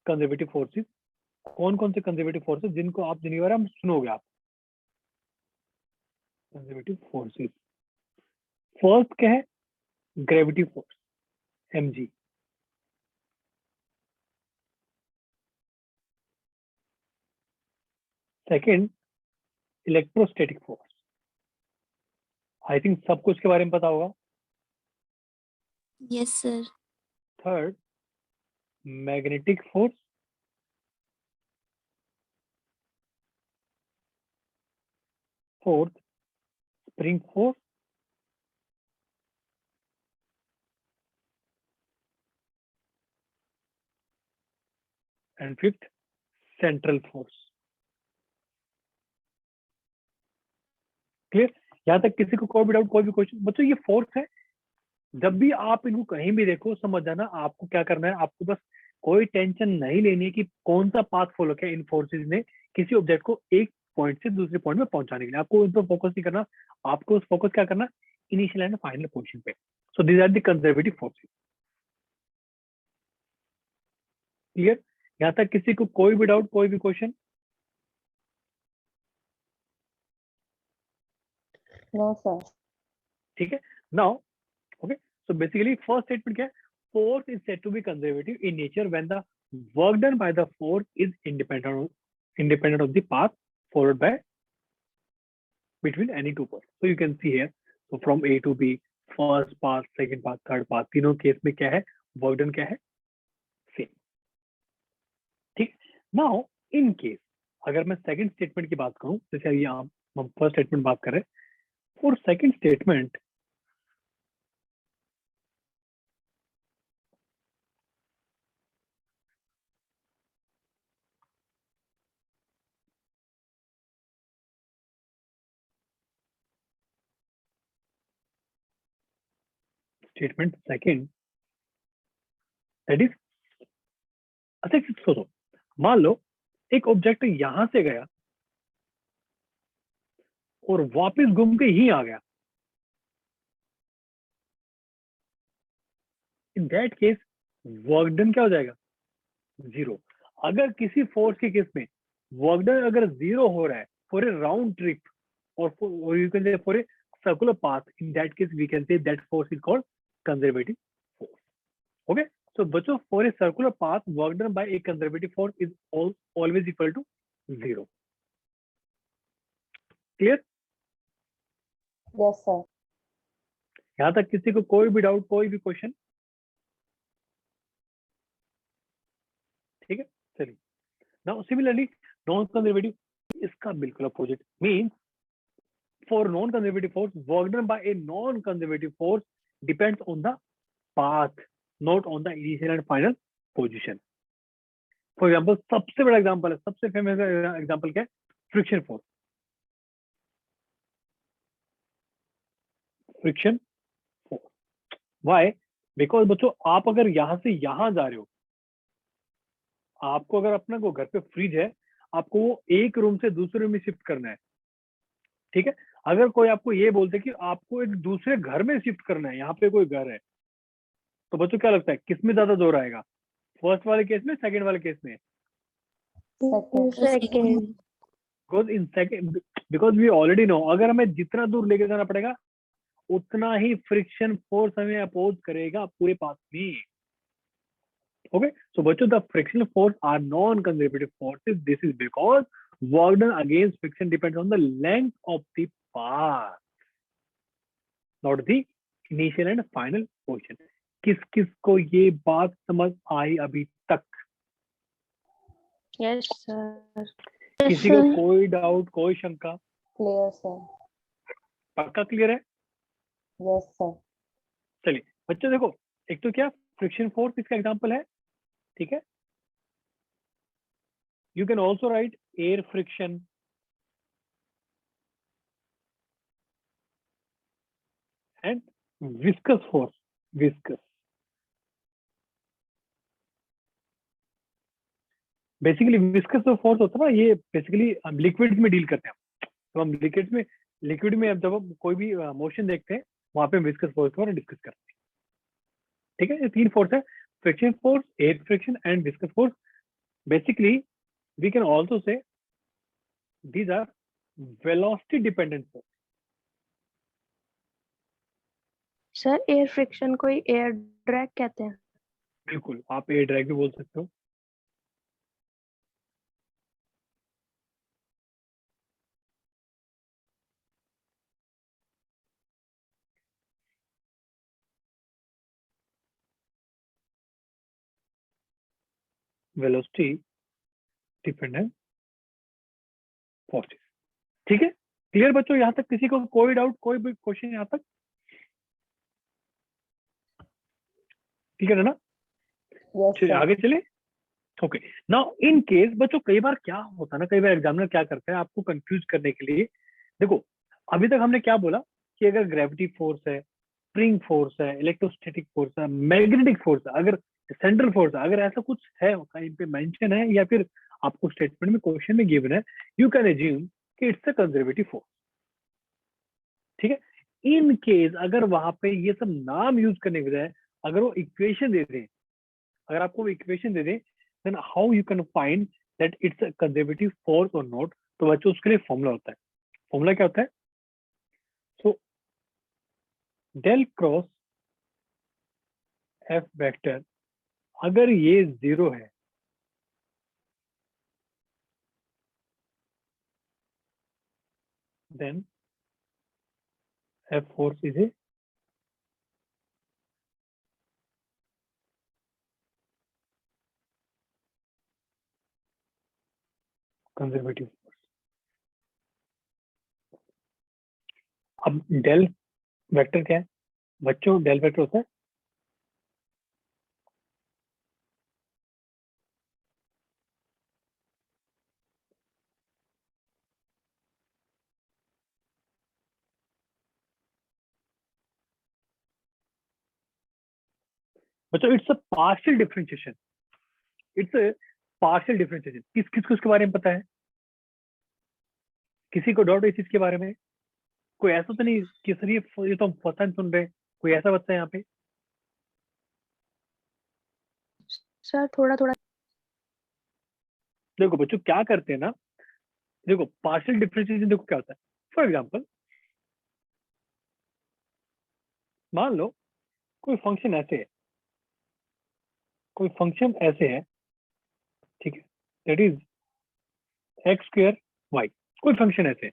conservative forces. कौन कौन से conservative forces जिनको आप जिनके बारे में सुनोगे आप? कंजर्वेटिव फोर्सेस फर्स्ट क्या है? Gravity force, mg. Second electrostatic force, I think सबको इसके बारे में पता होगा. Yes, sir. Third magnetic force. Fourth spring force. And fifth central force. Clear? यहाँ तक किसी को कोई भी डाउट, कोई भी क्वेश्चन? बच्चों ये फोर्स है, जब भी आप इनको कहीं भी देखो समझ जाना आपको क्या करना है. आपको बस कोई टेंशन नहीं लेनी है कि कौन सा पाथ फॉलो किया इन फोर्सेस ने किसी ऑब्जेक्ट को एक पॉइंट से दूसरे पॉइंट में पहुंचाने के लिए. आपको उन पर फोकस नहीं करना, आपको फोकस क्या करना? इनिशियल एंड फाइनल पोजीशन पे. So these are the conservative forces. Clear? यहाँ तक किसी को कोई भी डाउट, कोई भी क्वेश्चन? No, sir. ठीक है. Now okay, so basically first statement क्या है? Force is said to be conservative in nature when the work done by the force is independent of the path followed by between any two points. So you can see here, so from A to B, first path, second path, third path, तीनों case में क्या है? Work done क्या है? Same. ठीक. Now in case अगर मैं second statement की बात करूं, जैसे ये हम first statement बात कर रहे हैं, for second statement second, that is, अच्छा सोचो, मान लो एक ऑब्जेक्ट यहां से गया और वापस घूम के ही आ गया. इन दैट केस वर्क डन क्या हो जाएगा? जीरो. अगर किसी फोर्स के केस में वर्क डन अगर जीरो हो रहा है फॉर ए राउंड ट्रिप और you can say for a circular path, in that case we can say that force is called conservative force. Okay, so बच्चों for a circular path work done by a conservative force is always equal to 0. Clear? Yes, sir. यहाँ तक किसी को कोई भी doubt, कोई भी question? ठीक है, चलिए. नाउ सिमिलरली नॉन कंजर्वेटिव इसका बिल्कुल opposite. Means for non conservative force work done by a non conservative force depends on the path, not on the initial and final position. For example, सबसे बड़ा example है, सबसे famous example क्या है? Friction force. Friction force. Why? Because बच्चों आप अगर यहां से यहां जा रहे हो, आपको अगर अपना को घर पे फ्रिज है, आपको वो एक रूम से दूसरे रूम में शिफ्ट करना है. ठीक है, अगर कोई आपको ये बोलते कि आपको एक दूसरे घर में शिफ्ट करना है, यहाँ पे कोई घर है, तो बच्चों क्या लगता है किस में ज्यादा जोर आएगा? फर्स्ट वाले केस में, सेकंड वाले केस में? Second. Because we already know अगर हमें जितना दूर लेके जाना पड़ेगा उतना ही फ्रिक्शन फोर्स हमें अपोज करेगा पूरे पाथ में. ओके, सो बच्चों the frictional force are non conservative forces. This is because work done against friction depends on the length of the path, not the initial and final position. किस किस को ये बात समझ आई अभी तक? Yes, sir. किसी को कोई डाउट, कोई शंका? Clear sir. पक्का क्लियर है? Yes sir. चलिए बच्चों देखो, एक तो क्या फ्रिक्शन फोर्स इसका एग्जांपल है, ठीक है। You can also right air friction and viscous force. Viscous basically, viscous जो फोर्स होता है ना, ये बेसिकली हम लिक्विड में डील करते हैं। तो हम लिक्विड में जब हम कोई भी मोशन देखते हैं, वहां पे विस्कस फोर्स को डिस्कस करते हैं, ठीक है। ये तीन फोर्स है, friction force, air friction and viscous force. Basically we can also say these are velocity dependent force। Sir air friction को एयर ड्रैग कहते हैं। बिल्कुल, आप एयर ड्रैग भी बोल सकते हो। वेलोसिटी डिपेंडेंट फोर्सेस, ठीक है। क्लियर बच्चों, यहाँ तक किसी को कोई डाउट, कोई भी क्वेश्चन यहाँ तक क्लियर है ना? यस चलिए सर। आगे चले। ओके, नाउ इन केस बच्चों, कई बार क्या होता है ना, कई बार एग्जामिनर क्या करते हैं आपको कंफ्यूज करने के लिए। देखो, अभी तक हमने क्या बोला कि अगर ग्रेविटी फोर्स है, स्प्रिंग फोर्स है, इलेक्ट्रोस्टैटिक फोर्स है, मैग्नेटिक फोर्स है, अगर सेंट्रल फोर्स है, अगर ऐसा कुछ है कहीं पे मेंशन है या फिर आपको स्टेटमेंट में क्वेश्चन में गिवन है, यू कैन एज्यूम कि इट्स अ कंजर्वेटिव फोर्स, ठीक है। इन केस अगर वहां पे ये सब नाम यूज करने के बजाय अगर वो इक्वेशन दे दें, अगर आपको इक्वेशन दे दें, then how you can find that it's a conservative force और नॉट। तो बच्चों उसके लिए फॉर्मूला होता है। फॉर्मूला क्या होता है? So del cross F vector, अगर ये जीरो है then F force is a conservative force. अब डेल वेक्टर क्या है बच्चों? डेल वेक्टर होता है बच्चों, it's a partial differentiation. It's a partial differentiation. किस किस को इसके बारे में पता है? किसी को डाउट है इस चीज के बारे में? कोई ऐसा तो नहीं कि सर ये तो हम फर्स्ट टाइम सुन रहे हैं, कोई ऐसा बच्चा है यहाँ पे? सर थोड़ा थोड़ा। देखो बच्चों, क्या करते हैं ना, देखो पार्शियल डिफरेंशिएशन देखो क्या होता है। फॉर एग्जांपल, मान लो कोई फंक्शन ऐसे है, कोई फंक्शन ऐसे है, ठीक है, that is X square Y. कोई फंक्शन ऐसे है,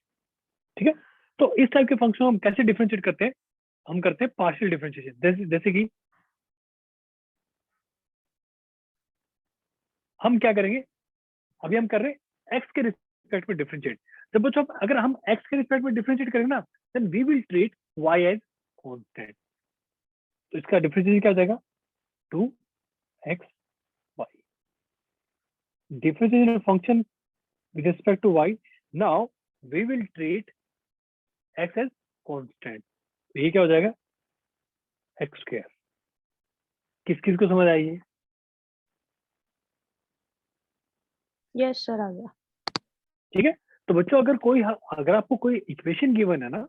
ठीक है। तो इस टाइप के फंक्शन हम कैसे डिफरेंशिएट करते हैं? हम करते हैं पार्शियल डिफरेंशिएशन। जैसे कि हम क्या करेंगे, अभी हम कर रहे हैं एक्स के रिस्पेक्ट में डिफरेंशिएट। जब बच्चों अगर हम एक्स के रिस्पेक्ट में डिफरेंशिएट करेंगे ना, then we will treat y as constant. तो इसका डिफरेंशिएशन क्या हो जाएगा? 2x y। differentiation of function with respect to y, now we will treat x as constant। तो ये क्या हो जाएगा? x square. किस किस को समझ आई है? यस सर आ गया। ठीक है। तो बच्चों अगर आपको कोई इक्वेशन गिवन है ना,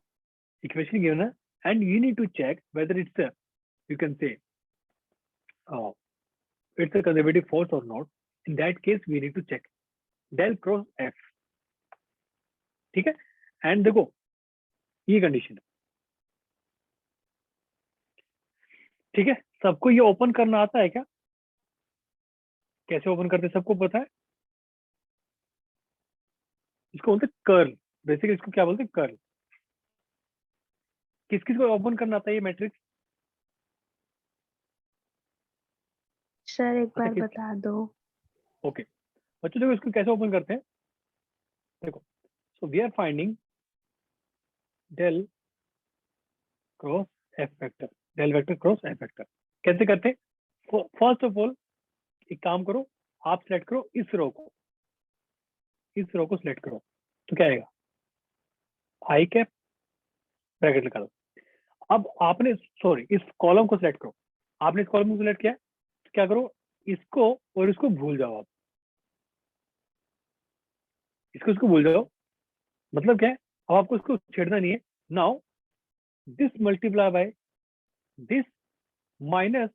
इक्वेशन गिवन है, and you need to check whether it's you can say it's a conservative force or not, in that case we need to check del cross f, ठीक है। एंड देखो ये condition है, ठीक है। सबको ये ओपन करना आता है क्या? कैसे ओपन करते हैं सबको पता है? इसको बोलते हैं कर्ल। बेसिकली इसको क्या बोलते हैं? कर्ल। किस किस को ओपन करना आता है ये मैट्रिक्स? सर एक अच्छा, बार किस बता दो। ओके बच्चों देखो इसको कैसे ओपन करते हैं। देखो so we are finding del cross F vector, del vector cross F vector कैसे करते हैं। फर्स्ट ऑफ ऑल एक काम करो, आप सिलेक्ट करो इस रो को, इस रो को सिलेक्ट करो तो क्या आएगा, आई कैप ब्रैकेट लगा दो। अब आपने सॉरी इस कॉलम को सिलेक्ट करो, आपने इस कॉलम को सिलेक्ट किया तो क्या करो, इसको और इसको भूल जाओ। आप इसको भूल जाओ, मतलब क्या है, अब आपको इसको छेड़ना नहीं है। Now this multiply by this minus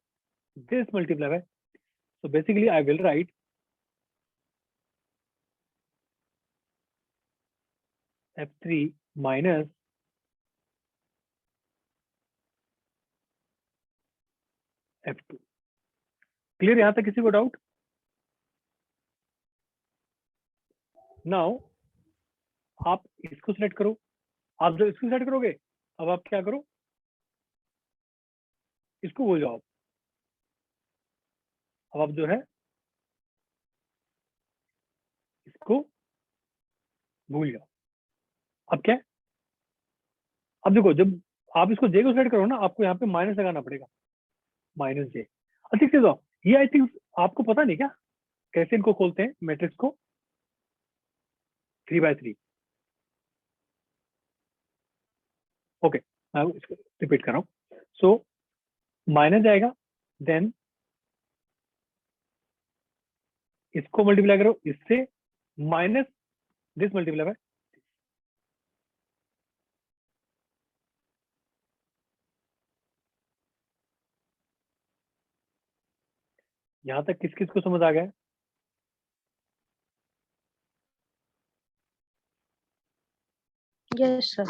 this multiply bye, so basically I will write f3 minus f2। Clear यहां तक किसी को डाउट। नाउ आप इसको सिलेक्ट करो, आप जब इसको सिलेक्ट करोगे अब आप क्या करो, इसको भूल जाओ। अब आप जो है इसको भूल जाओ। अब क्या है, अब देखो जब आप इसको जे को सिलेक्ट करो ना, आपको यहाँ पे माइनस लगाना पड़ेगा, माइनस जे। अच्छा चीज ये आई थिंक आपको पता नहीं क्या कैसे इनको खोलते हैं मैट्रिक्स को, 3 by 3। ओके मैं इसको रिपीट कर रहा हूँ। सो माइनस जाएगा, देन इसको मल्टीप्लाई करो इससे, माइनस दिस मल्टीप्लाई बाय, यहां तक किस किस को समझ आ गया। Yes sir.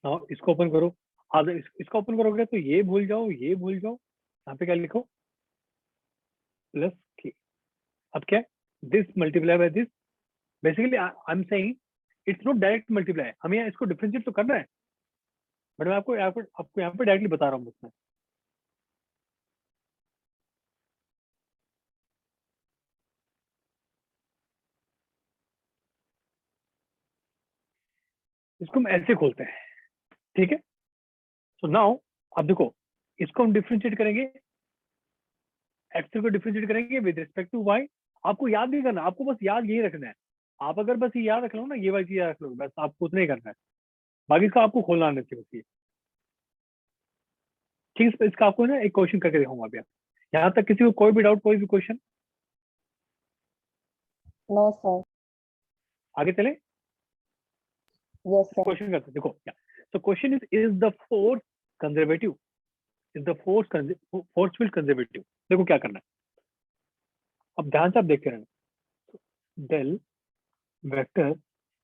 नाउ इसको ओपन करो, आप जब इसको ओपन करोगे तो ये भूल जाओ, ये भूल जाओ। यहाँ पे क्या लिखो, प्लस के। अब क्या है, this multiply by this, basically I am saying it's not direct multiply, हमें यहाँ इसको डिफरेंशिएट तो करना है, बट मैं आपको यहाँ पे डायरेक्टली बता रहा हूँ उसमें। इसको हम ऐसे खोलते हैं, ठीक है। सो नाउ अब देखो इसको हम डिफरेंशिएट करेंगे, एक्स को डिफरेंशिएट करेंगे विद रिस्पेक्ट टू वाई। आपको याद नहीं करना, आपको बस याद यही रखना है। आप अगर बस ये याद रख लो ना, ये वाली चीज याद रख लो, बस आपको उतना ही करना है, बाकी इसका आपको खोलना आना चाहिए बस ये। ठीक है, इसका आपको ना एक क्वेश्चन करके दिखाऊंगा अभी। यहाँ तक किसी को कोई भी डाउट, कोई भी क्वेश्चन। No sir. आगे चले, यस सर। क्वेश्चन करते हैं। देखो क्या, तो question is the force conservative, is the force field conservative. देखो क्या करना है, अब ध्यान से आप देखते रहना, del vector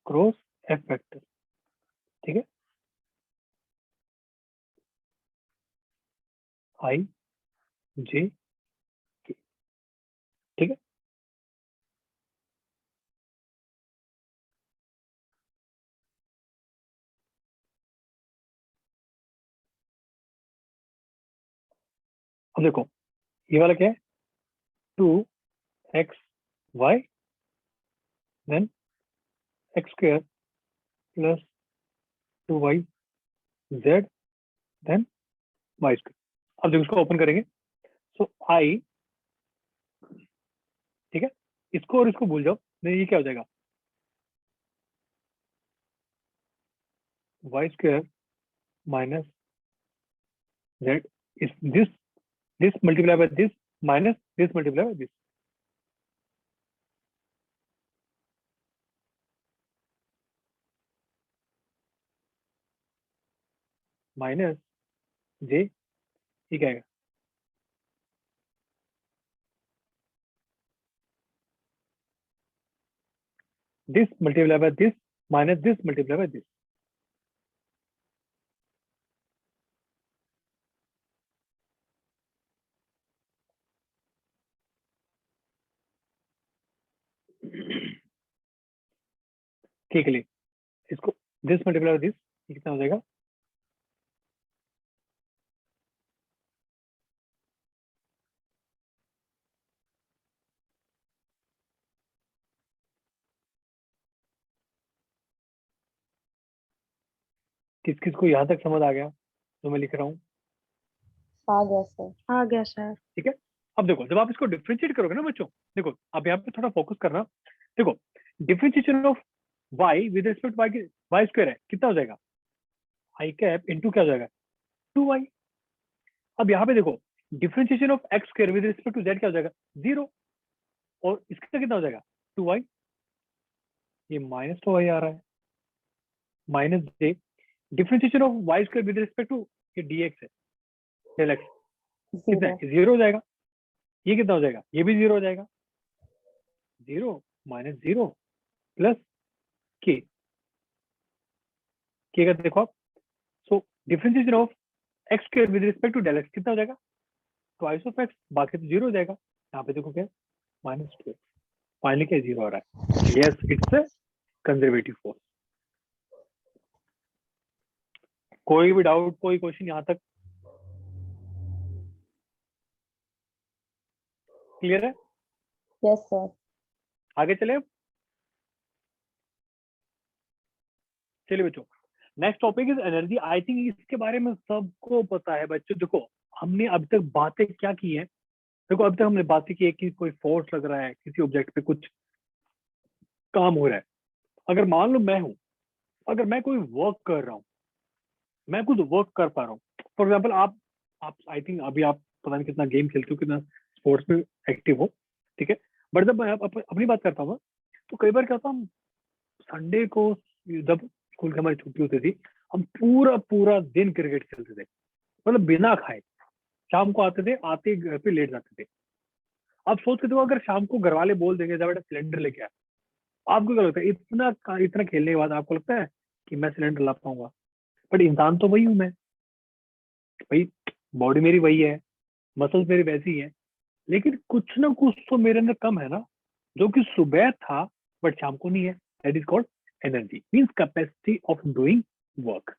cross F vector, ठीक है, आई जे के, ठीक है। अब देखो ये वाला क्या है, 2xy then x square plus 2yz then y square. अब देखो इसको ओपन करेंगे, सो आई, ठीक है, इसको और इसको भूल जाओ, नहीं ये क्या हो जाएगा, वाई स्क्वायर माइनस जेड, इस this multiply by this minus this multiply by this, minus J, ठीक है, this multiply by this minus this multiply by this. ठीक है, इसको दिस मल्टीप्लाई बाय दिस कितना हो जाएगा, किस किस को यहाँ तक समझ आ गया जो मैं लिख रहा हूँ? आ गया सर। आ गया सर। ठीक है, अब देखो जब आप इसको डिफरेंशिएट करोगे ना बच्चों, देखो अब यहाँ पे थोड़ा फोकस करना। देखो differentiation of y with respect y square है, कितना हो जाएगा? i कैप इंटू क्या हो जाएगा? 2y। अब यहाँ पे देखो differentiation of x square with respect to z क्या हो जाएगा? 0। और इसका कितना हो जाएगा? 2y। ये माइनस 2y आ रहा है, minus j differentiation of y square with respect to ये dx है, डेल x कितना 0 है? 0 हो जाएगा। ये कितना हो जाएगा? ये भी 0 हो जाएगा। 0 माइनस 0 प्लस k का देखो आप। So differentiation of x square with respect to del x कितना हो जाएगा? ट्वाइस ऑफ x, बाकी तो 0 हो जाएगा। यहाँ पे देखो क्या माइनस 2, फाइनली क्या 0 आ रहा है। Yes it's a conservative force. कोई भी डाउट, कोई क्वेश्चन यहाँ तक क्लियर है? Yes sir. आगे चले अब? चलिए बच्चों, next topic is energy. I think इसके बारे में सबको पता है बच्चों। देखो हमने अभी तक बातें क्या की हैं? देखो अभी तक हमने बातें की है कि कोई फोर्स लग रहा है, किसी ऑब्जेक्ट पे कुछ काम हो रहा है। अगर मान लो मैं हूं, अगर मैं कोई वर्क कर रहा हूँ, मैं कुछ वर्क कर पा रहा हूँ। फॉर एग्जाम्पल आप आई थिंक अभी आप पता नहीं कितना गेम खेलते हो, कितना स्पोर्ट्स में एक्टिव हो, ठीक है। बट जब मैं अपनी बात करता हूँ, तो कई बार क्या होता हम संडे को जब स्कूल की हमारी छुट्टी होती थी, हम पूरा पूरा दिन क्रिकेट खेलते थे, मतलब बिना खाए। शाम को आते थे, आते ही घर पे लेट जाते थे। आप सोच के देखो अगर शाम को घर वाले बोल देंगे बेटा सिलेंडर लेके आ, आपको क्या लगता है? इतना खेलने के बाद आपको लगता है कि मैं सिलेंडर ला पाऊंगा? बट इंसान तो वही हूं मैं भाई, बॉडी मेरी वही है, मसल्स मेरी वैसी है, लेकिन कुछ ना कुछ तो मेरे अंदर कम है ना, जो कि सुबह था बट शाम को नहीं है। That is called energy, means capacity of doing work.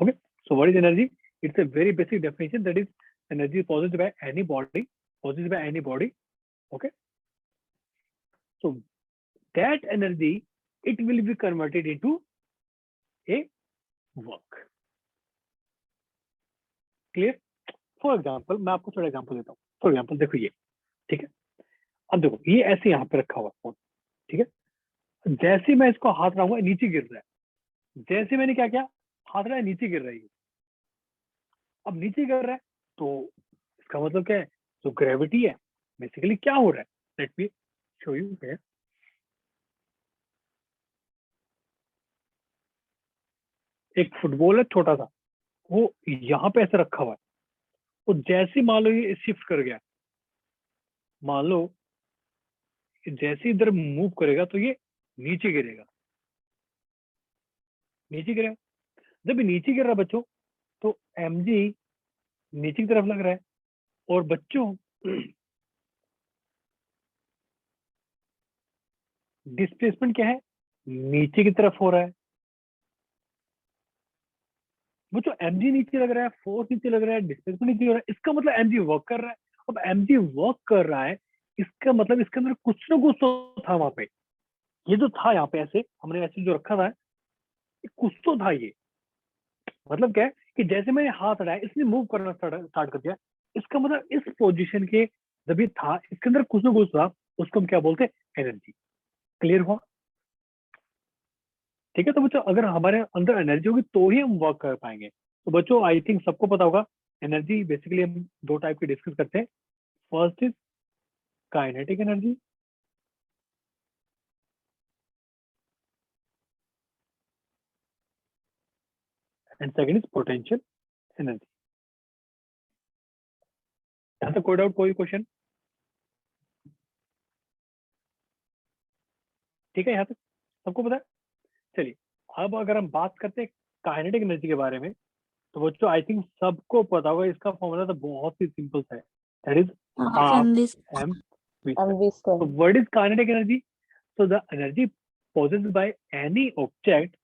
Okay, so what is energy? It's a very basic definition, that is energy possessed by any body, okay? So that energy, it will be converted into a work. Clear? For example मैं आपको थोड़ा example देता हूँ। For example देखो ये, ठीक है। अब देखो ये ऐसे यहाँ पे रखा हुआ फोन, ठीक है। जैसे मैं इसको हाथ रखूंगा नीचे गिर रहा है। जैसे मैंने क्या किया, हाथ रहा है नीचे गिर रही है। अब नीचे गिर रहा है तो इसका मतलब क्या है? जो ग्रेविटी है बेसिकली क्या हो रहा है? Late me show you here. एक फुटबॉल है छोटा सा, वो यहाँ पे ऐसे रखा हुआ है। तो जैसे मान लो ये शिफ्ट कर गया, मान लो जैसे इधर मूव करेगा तो ये नीचे गिरेगा, नीचे गिरेगा। जब ये नीचे गिर रहा है बच्चों, तो mg नीचे की तरफ लग रहा है, और बच्चों डिस्प्लेसमेंट क्या है? नीचे की तरफ हो रहा है। बच्चों mg नीचे लग रहा है, फोर्स नीचे लग रहा है, डिस्प्लेसमेंट नीचे हो रहा है, इसका मतलब mg वर्क कर रहा है। अब mg वर्क कर रहा है, इसका मतलब इसके अंदर कुछ ना कुछ तो था वहां पे। ये जो था यहाँ पे ऐसे हमने ऐसे जो रखा था, कुछ तो था ये। मतलब क्या है कि जैसे मैंने हाथ हटाया, इसने मूव करना स्टार्ट कर दिया। इसका मतलब इस पोजीशन के जब ये था, इसके अंदर कुछ ना कुछ था, उसको हम क्या बोलते हैं? एनर्जी। क्लियर हुआ? ठीक है, तो बच्चों अगर हमारे अंदर एनर्जी होगी तो ही हम वर्क कर पाएंगे। तो बच्चों आई थिंक सबको पता होगा एनर्जी बेसिकली हम दो टाइप की डिस्कस करते हैं। First is kinetic energy, and second is potential energy. यहाँ तक कोई डाउट, कोई क्वेश्चन? ठीक है, यहाँ तक सबको पता है। चलिए अब अगर हम बात करते हैं काइनेटिक एनर्जी के बारे में, तो बच्चों आई थिंक सबको पता होगा, इसका फॉर्मूला तो बहुत ही सिंपल है, that is half m v square. mv So square. what is kinetic energy? So the energy possessed by any object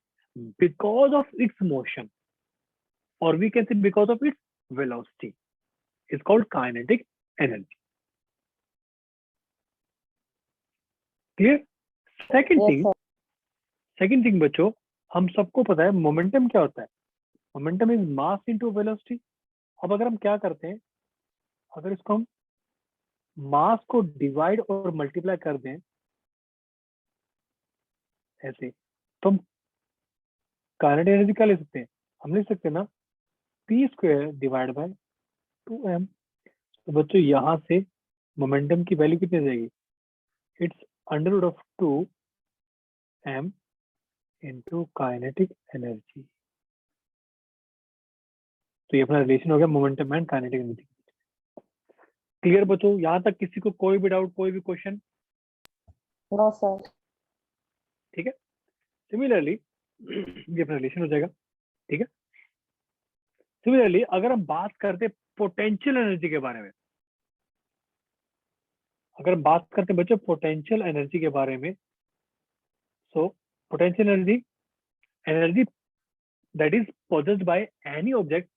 because of its motion, or we can say because of its velocity, is called kinetic energy. Clear? Second Yes thing, sir. बच्चों, हम सबको पता है momentum क्या होता है, momentum is mass into velocity. अब अगर हम क्या करते हैं, अगर इसको हम मास को डिवाइड और मल्टीप्लाई कर दें ऐसे, तो हम काइनेटिक एनर्जी क्या ले सकते हैं, हम लिख सकते हैं ना p square divide bye 2m। तो बच्चों यहाँ से मोमेंटम की वैल्यू कितनी आ जाएगी, it's under of 2m into kinetic energy. तो ये अपना रिलेशन हो गया momentum and kinetic energy. Clear बच्चों, यहाँ तक किसी को कोई भी डाउट, कोई भी क्वेश्चन? No sir. ठीक है, सिमिलरली ये अपना रिलेशन हो जाएगा। ठीक है, सिमिलरली अगर हम बात करते पोटेंशियल एनर्जी के बारे में, अगर हम बात करते बच्चों पोटेंशियल एनर्जी के बारे में, so potential energy, energy that is possessed by any object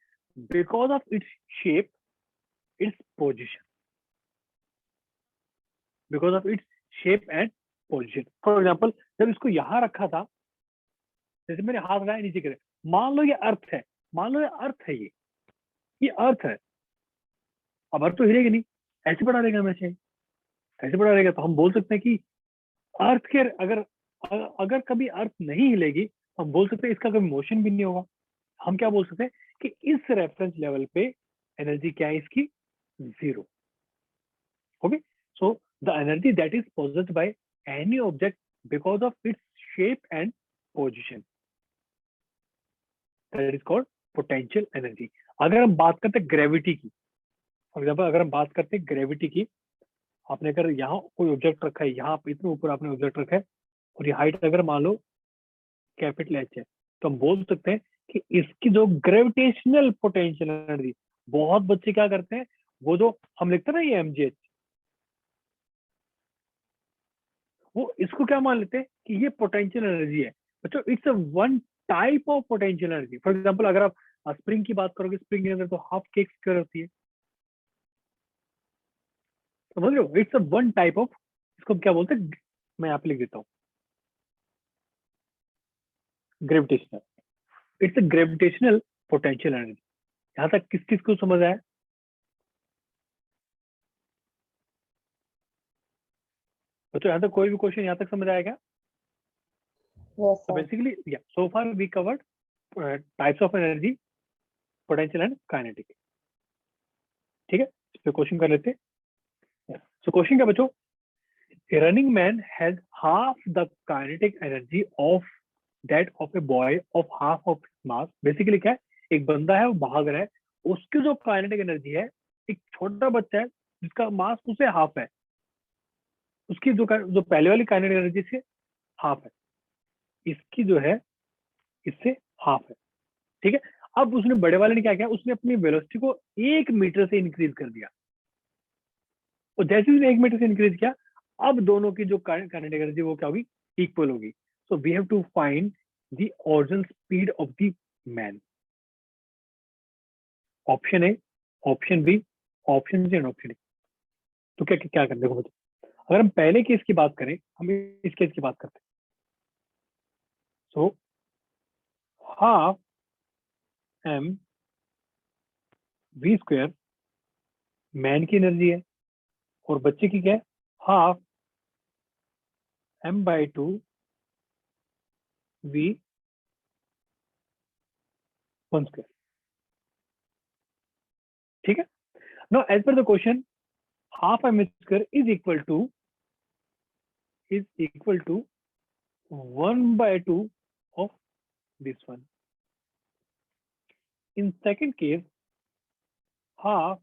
because of its shape, its position, because of its shape and position. For example, जब इसको यहाँ रखा था, जैसे मैंने हाथ लगाया नीचे करे, मान लो ये अर्थ है, मान लो ये अर्थ है, ये अर्थ है। अब अर्थ तो हिलेगी नहीं, ऐसे पड़ा रहेगा हमेशा, ऐसे पड़ा रहेगा। तो हम बोल सकते हैं कि अर्थ के अगर कभी अर्थ नहीं हिलेगी, हम बोल सकते हैं इसका कभी मोशन भी नहीं होगा। हम क्या बोल सकते हैं कि इस रेफरेंस लेवल पे एनर्जी क्या है इसकी, 0। Okay, so the energy that is possessed by any object because of its shape and position, that is called potential energy. अगर हम बात करते हैं ग्रेविटी की, फॉर एग्जाम्पल अगर हम बात करते हैं ग्रेविटी की, आपने अगर यहाँ कोई ऑब्जेक्ट रखा है, यहाँ इतने ऊपर आपने ऑब्जेक्ट रखा है और ये हाइट अगर मान लो कैपिटल एच है, तो हम बोल सकते हैं कि इसकी जो ग्रेविटेशनल पोटेंशियल एनर्जी, बहुत बच्चे क्या करते हैं, वो जो हम लिखते हैं ना ये mgh, वो इसको क्या मान लेते हैं कि ये पोटेंशियल एनर्जी है। बच्चों it's a one type of potential energy. For example अगर आप स्प्रिंग की बात करोगे, स्प्रिंग के अंदर तो हाफ केक स्क्वायर होती है, समझ रहे हो, it's a one type of, इसको क्या बोलते हैं, मैं यहाँ पे लिख देता हूँ, gravitational, it's a gravitational potential energy. यहाँ तक किस किस को समझ आया? तो यहाँ तक कोई भी क्वेश्चन यहाँ तक समझ आएगा? Yes So sir. basically, yeah, so far we covered types of energy, potential and kinetic. ठीक है, इस पे क्वेश्चन कर लेते हैं। So क्वेश्चन क्या बच्चों, a running man has half the kinetic energy of that of a boy of half of his mass. Basically क्या है, एक बंदा है वो भाग रहा है, उसकी जो काइनेटिक एनर्जी है, एक छोटा बच्चा है जिसका मास उससे हाफ है, उसकी जो पहले वाली काइनेटिक एनर्जी से हाफ है, इसकी जो है इससे हाफ है। ठीक है, अब उसने बड़े वाले ने क्या किया, उसने अपनी वेलोसिटी को 1 मीटर से इंक्रीज कर दिया, और जैसे उसने 1 मीटर से इंक्रीज किया, अब दोनों की जो काइनेटिक एनर्जी वो क्या होगी, इक्वल होगी। So we have to find the original speed of the man. Option A, option B, option C and option D. तो क्या क्या करते देखो बच्चों, अगर हम पहले केस की बात करें, हम इस केस की बात करते हैं। So half m v square man की एनर्जी है, और बच्चे की क्या है, हाफ m/2 v 1 स्क्वायर। ठीक है, now as per the question, half m square is equal to 1/2 of this one. In second case, half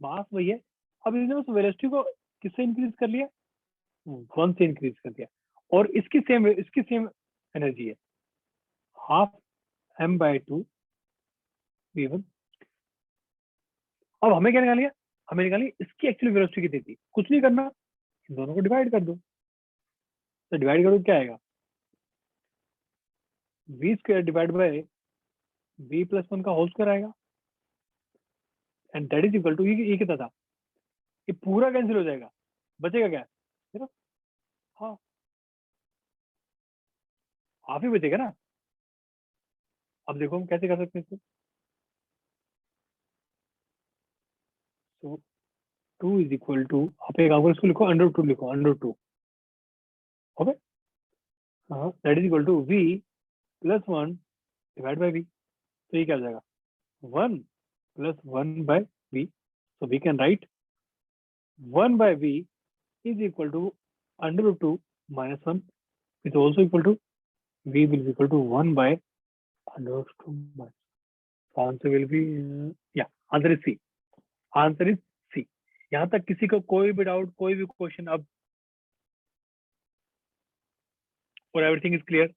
mass वही है, अब इसने उस वेलोसिटी को किससे इंक्रीज कर लिया, 1 से इंक्रीज कर दिया, और इसकी सेम एनर्जी है, हाफ m/2 v1। अब हमें क्या निकालिए, हमें निकालिए इसकी एक्चुअल वेलोसिटी कितनी थी, कुछ नहीं करना, इन दोनों को डिवाइड कर दो। तो डिवाइड करो क्या आएगा, v square divide by v + 1 का होल स्क्वायर आएगा, and that is equal to, ये कितना था, ये पूरा कैंसिल हो जाएगा, बचेगा क्या, सिर्फ हाफ ही बचेगा ना। अब देखो हम कैसे कर सकते हैं इसको। सो 2 इज इक्वल टू, आप एक इसको लिखो √2 लिखो, √2 ओके। हाँ, that is equal to v plus 1 divide by v। तो ये क्या हो जाएगा 1 plus 1 by v। So we can write 1 by v is equal to √2 minus 1 is also equal to v will be equal to 1 by √2 minus. So answer will be answer is C. Answer is C. यहाँ तक किसी को कोई भी doubt, कोई भी question अब, और everything is clear?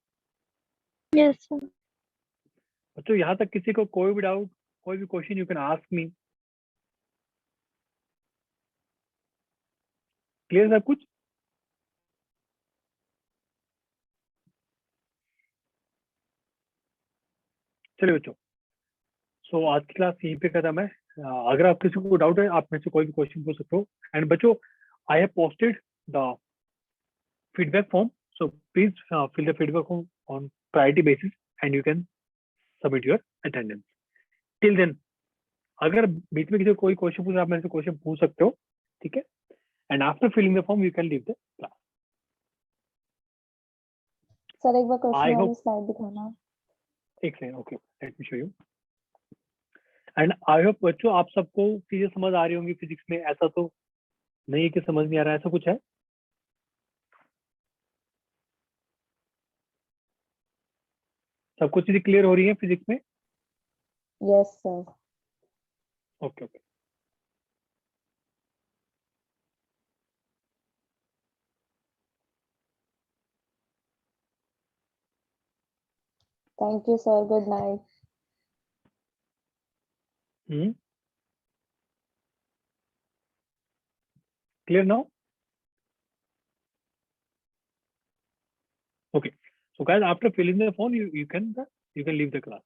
Yes, sir. बच्चों यहाँ तक किसी को कोई भी डाउट, कोई भी question you can ask me. Clear सब कुछ? चलिए बच्चों, सो आज की क्लास यहीं पे खत्म है। अगर आप किसी को डाउट है, आप में से कोई भी क्वेश्चन पूछ सकते हो। एंड बच्चों, I have posted the feedback form, so please fill the feedback form on priority basis and you can submit your attendance. Till then, अगर बीच में किसी को कोई क्वेश्चन पूछे, आप मेरे से क्वेश्चन पूछ सकते हो, ठीक है? And after filling the form you can leave the class. Sir एक बार क्वेश्चन I वाली hope- स्लाइड दिखाना। एक second, okay, let me show you. And I hope बच्चों आप सबको चीजें समझ आ रही होंगी फिजिक्स में। ऐसा तो नहीं है कि समझ नहीं आ रहा है, ऐसा कुछ है? सबको चीजें क्लियर हो रही है फिजिक्स में? Yes sir. Okay okay. Thank you sir, good night. Clear now? Okay. So guys, after filling the form, you can leave the class.